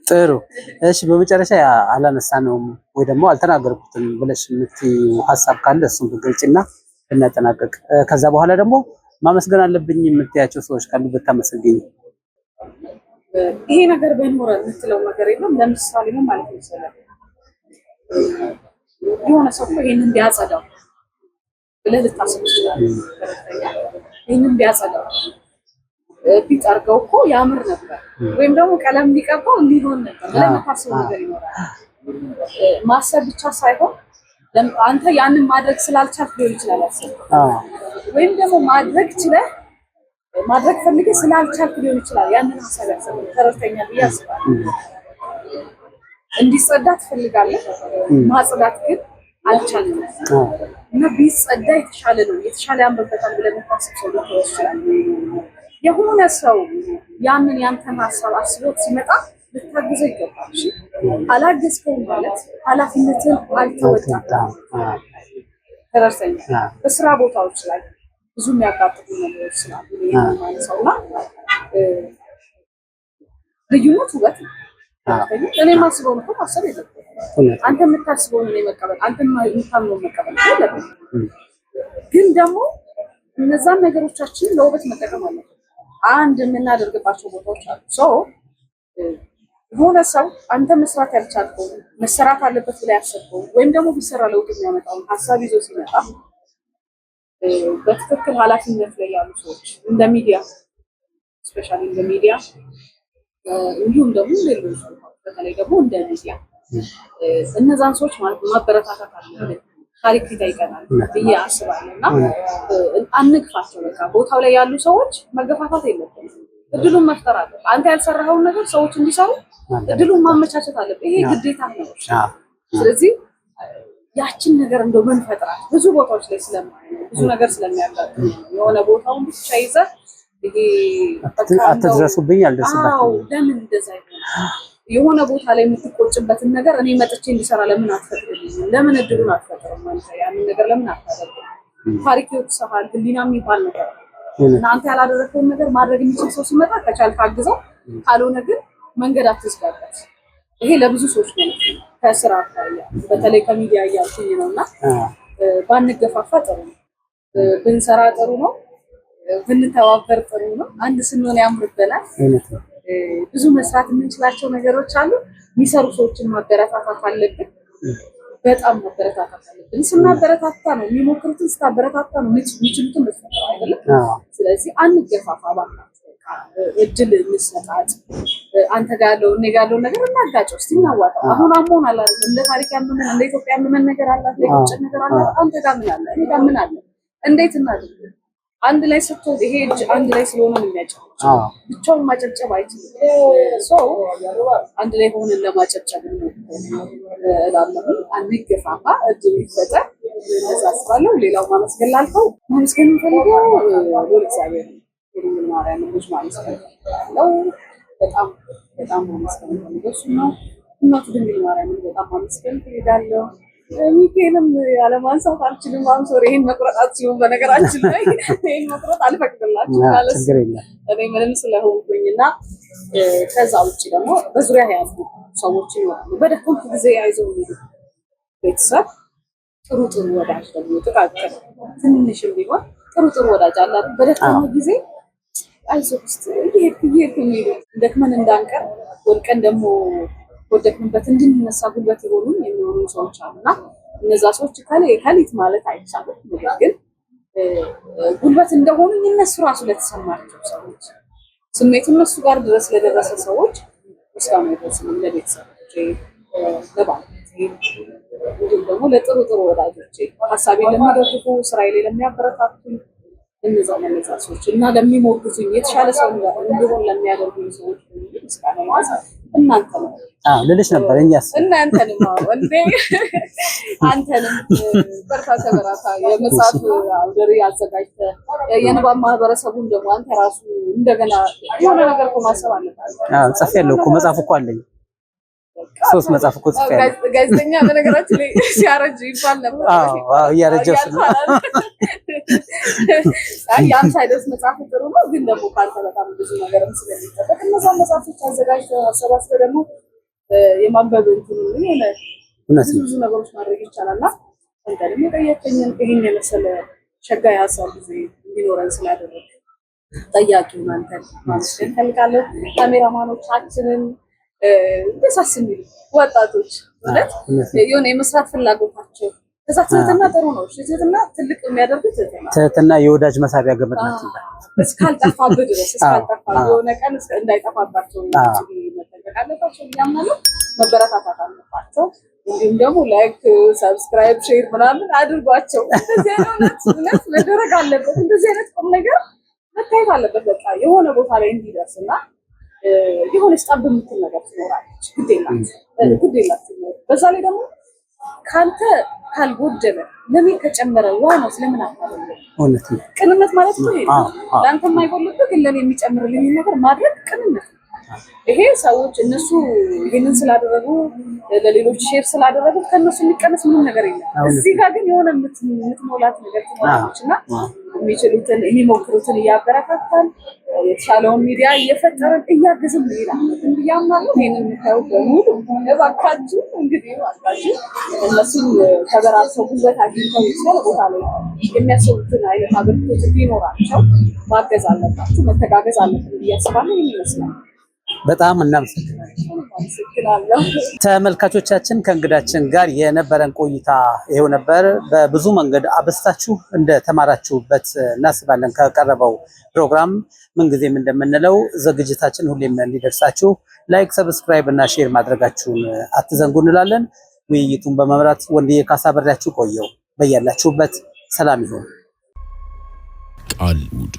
ጥሩ። እሺ፣ በመጨረሻ አላነሳነውም ወይ ደግሞ አልተናገርኩትም ብለሽ የምትይው ሀሳብ ካለ እሱን ብትገልጪና ብናጠናቀቅ፣ ከዛ በኋላ ደግሞ ማመስገን አለብኝ የምትያቸው ሰዎች ካሉ ብታመሰግኝ። ይሄ ነገር በኖረ የምትለው ነገር የለም። ለምሳሌ ምን ማለት ነው? የሆነ ሰው ይሄንን ቢያጸዳው ብለህ ልታስብ ትችላለህ። ይሄንን ቢያጸዳው ቢጠርገው እኮ ያምር ነበር፣ ወይም ደግሞ ቀለም ቢቀባው እንዲሆን ነበር ብለህ የምታስበው ነገር ይኖራል። ማሰብ ብቻ ሳይሆን አንተ ያንን ማድረግ ስላልቻልክ ሊሆን ይችላል ያሰብከው፣ ወይም ደግሞ ማድረግ ችለህ ማድረግ ፈልገህ ስላልቻልክ ሊሆን ይችላል ያንን ሀሳብ ያሰብከው። ተረድተኛል ብዬ አስባለሁ። እንዲጸዳ ትፈልጋለህ፣ ማጽዳት ግን አልቻልንም እና ቢጸዳ የተሻለ ነው የተሻለ ያምርበታል ብለህ የምታስብ ሰው ሊሆን ይችላል። የሆነ ሰው ያንን ያንተን ሀሳብ አስቦት ሲመጣ ልታግዘው ይገባል። እሺ፣ አላገዝከውም ማለት ኃላፊነትን አልተወጣም። ተረድተኛል። በስራ ቦታዎች ላይ ብዙ የሚያጋጥሙ ነገሮች ስላሉ ማለት ሰውና ልዩነት ውበት ነው። እኔ የማስበውን እኮ ማሰብ የለብህም። አንተ የምታስበውን እኔ መቀበል፣ አንተ የምታምነውን መቀበል የለብህም። ግን ደግሞ እነዛን ነገሮቻችን ለውበት መጠቀም አለብን። አንድ የምናደርግባቸው ቦታዎች አሉ። ሰው የሆነ ሰው አንተ መስራት ያልቻልከው መሰራት አለበት ብላ ያሰብከው ወይም ደግሞ ቢሰራ ለውጥ የሚያመጣውን ሀሳብ ይዞ ሲመጣ በትክክል ኃላፊነት ላይ ያሉ ሰዎች እንደ ሚዲያ ስፔሻሊ እንደ ሚዲያ እንዲሁም ደግሞ ሌሎች በተለይ ደግሞ እንደ ሚዲያ እነዛን ሰዎች ማበረታታት አለብን። ታሪክ ይጠይቀናል ብዬ አስባለሁ እና አንግፋቸው። በቃ ቦታው ላይ ያሉ ሰዎች መገፋፋት የለብንም። እድሉን መፍጠር አለ። አንተ ያልሰራኸውን ነገር ሰዎች እንዲሰሩ እድሉን ማመቻቸት አለብን። ይሄ ግዴታ ነው። ስለዚህ ያችን ነገር እንደው ምን ፈጥራት ብዙ ቦታዎች ላይ ብዙ ነገር ስለሚያጋጥም የሆነ ቦታውን ብቻ ይዘህ ይሄ አትድረሱብኝ አልደርስባችሁም ለምን እንደዛ ይሆናል? የሆነ ቦታ ላይ የምትቆጭበትን ነገር እኔ መጥቼ እንዲሰራ ለምን አትፈቅድልኝም? ለምን እድሉን አትፈጥርም? አንተ ያንን ነገር ለምን አታደርግም? ታሪክ ይወቅስሃል። ህሊና የሚባል ነገር እናንተ ያላደረገውን ነገር ማድረግ የሚችል ሰው ሲመጣ ከቻልክ አግዘው፣ ካልሆነ ግን መንገድ አትዝጋበት። ይሄ ለብዙ ሰዎች ነው። ከስራ አካባቢ በተለይ ከሚዲያ እያልኩኝ ነውና ባንገፋፋ ጥሩ ነው። ብንሰራ ጥሩ ነው። ብንተባበር ጥሩ ነው። አንድ ስንሆን ያምርብናል። ብዙ መስራት የምንችላቸው ነገሮች አሉ። የሚሰሩ ሰዎችን ማበረታታት አለብን። በጣም ማበረታታት አለብን። ስናበረታታ ነው የሚሞክሩትን ስታበረታታ ነው የሚችሉትን መስራት አይደለም። ስለዚህ አንገፋፋ። ባካት እድል እንስጣጥ። አንተ ጋር ያለው እኔ ጋር ያለው ነገር እናጋጨው። እስቲ እናዋጣው። አሁን አሞን አለ እንደ ታሪክ ያመመን እንደ ኢትዮጵያ ያመመን ነገር አላት። ለውጭ ነገር አለ። አንተ ጋር ምን አለ? እኔ ጋር ምን አለ? እንዴት እናድርግ? አንድ ላይ ስትሆን ይሄ እጅ አንድ ላይ ስለሆነ ነው የሚያጨበጭበው። ብቻውን ማጨብጨብ አይችልም። ሰው አንድ ላይ ሆነን ለማጨብጨብ ነው እላለሁ። አንገፋፋ። እድል ይፈጠር። ተሳስባለሁ። ሌላው ማመስገን ላልከው ማመስገን ፈልገው እግዚአብሔር የድንግል ማርያም ልጅ ማመስገን ነው። በጣም በጣም ማመስገን ፈልገው እሱ ነው። እናቱ ድንግል ማርያምን በጣም ማመስገን ፈልጋለሁ። ሚካኤልም ያለማንሳት አልችልም። አምሶር ይሄን መቁረጥ አትችሉም። በነገራችን ላይ ይሄን መቁረጥ አልፈቅድላችሁም ማለት እኔ ምንም ስለሆንኩኝና ከዛ ውጭ ደግሞ በዙሪያ ያሉ ሰዎች ይኖራሉ። በደከምኩ ጊዜ አይዞህ የሚሉ ቤተሰብ፣ ጥሩ ጥሩ ወዳጅ ደግሞ ጥቃቅን ትንሽም ቢሆን ጥሩ ጥሩ ወዳጅ አላት። በደከመ ጊዜ አይዞህ እስቲ ይሄድ የሚሉ ደክመን እንዳንቀር ወድቀን ደግሞ ወደቅንበት እንድንነሳ ጉልበት የሆኑን የሚሆኑ ሰዎች አሉና እነዛ ሰዎች ከሊት ማለት አይቻልም። ነገር ግን ጉልበት እንደሆኑ እነሱ ራሱ ለተሰማቸው ሰዎች ስሜቱ እነሱ ጋር ድረስ ለደረሰ ሰዎች ምስጋና ይድረስልኝ። ለቤተሰቦቼ፣ ለባለቤቴ፣ እንዲሁም ደግሞ ለጥሩ ጥሩ ወዳጆቼ ሀሳቤን ለሚደግፉ ስራዬ ላይ ለሚያበረታቱኝ እነዛ ሰዎች እና ለሚሞግቱኝ የተሻለ ሰው እንዲሆን ለሚያደርጉኝ ሰዎች ምስጋና ይድረስ። እናንተ ነው ልልሽ ነበር እናንተንም እንዴ አንተንም በርታ ተበራታ የመጽሐፍ አውደሪ አዘጋጅተህ የንባብ ማህበረሰቡን ደግሞ አንተ ራሱ እንደገና የሆነ ነገር እኮ ማሰብ አለበት። ጽፌያለሁ እኮ መጽሐፍ እኮ አለኝ 3 መጽሐፍ እኮ ጽፌያለሁ። ጋዜጠኛ በነገራችን ላይ ሲያረጅ ይባል ነበር። እያረጀሁ ነው። ያን ሳይደርስ መጽሐፍ ጥሩ ነው፣ ግን ደግሞ ካንተ በጣም ብዙ ነገር ስለሚጠበቅ እነዛ መጽሐፎች አዘጋጅተህ አሰባስበህ ደግሞ የማንበብ ብዙ ነገሮች ማድረግ ይቻላልና አንተ ደግሞ ጠየቀኝን ይሄን የመሰለ ሸጋ ሀሳብ ጊዜ እንዲኖረን ስላደረግ ጠያቂውን አንተን ማመስገን እፈልጋለሁ። ካሜራማኖቻችንን ደሳስ የሚሉ ወጣቶች ማለት የሆነ የመስራት ፍላጎታቸው ከዛ ትህትና ጥሩ ነው። ትህትና ትልቅ የሚያደርጉት ትህትና የወዳጅ መሳቢያ ገመድ ናት። እስካልጠፋብህ ድረስ የሆነ ቀን እንዳይጠፋባቸው መጠንቀቅ አለባቸው እያምናለሁ። መበረታታት አለባቸው። እንዲሁም ደግሞ ላይክ፣ ሰብስክራይብ፣ ሼር ምናምን አድርጓቸው። እንደዚህ አይነት እውነት መደረግ አለበት። እንደዚህ አይነት ቁም ነገር መታየት አለበት። በቃ የሆነ ቦታ ላይ እንዲደርስ እና የሆነ ስጣብ የምትል ነገር ትኖራለች። ግዴላት በዛ ላይ ደግሞ ካንተ ካልጎደለ ለምን ከጨመረ ዋናው ስለምን አታደርግ? እውነት ነው። ቅንነት ማለት ነው። ለአንተ የማይጎልብህ ግን ለኔ የሚጨምርልኝ ነገር ማድረግ ቅንነት ነው። ይሄ ሰዎች እነሱ ይሄንን ስላደረጉ ለሌሎች ሼር ስላደረጉት ከነሱ የሚቀነስ ምንም ነገር የለም። እዚህ ጋር ግን የሆነ የምትሞላት ነገር ትኖራለች እና የሚችሉትን የሚሞክሩትን እያበረታታን የተሻለውን ሚዲያ እየፈጠረን እያገዝን እንሄዳለን ብያምናለሁ። ይሄንን የምታዩት በሙሉ እባካችሁ እንግዲህ እባካችሁ እነሱም ተበራርተው ጉልበት አግኝተው የተሻለ ቦታ ላይ የሚያስቡትን አይነት አገልግሎት እንዲኖራቸው ማገዝ አለባችሁ፣ መተጋገዝ አለብን ብዬ አስባለሁ። ይህን ይመስላል። በጣም እናመሰግናለን። ተመልካቾቻችን ከእንግዳችን ጋር የነበረን ቆይታ ይሄው ነበር። በብዙ መንገድ አበስታችሁ እንደተማራችሁበት እናስባለን። ከቀረበው ፕሮግራም ምንጊዜም እንደምንለው ዝግጅታችን ሁሌም እንዲደርሳችሁ ላይክ፣ ሰብስክራይብ እና ሼር ማድረጋችሁን አትዘንጉ እንላለን። ውይይቱን በመምራት ወንድዬ ካሳ አብሬያችሁ ቆየው። በያላችሁበት ሰላም ይሁን። ቃልውድ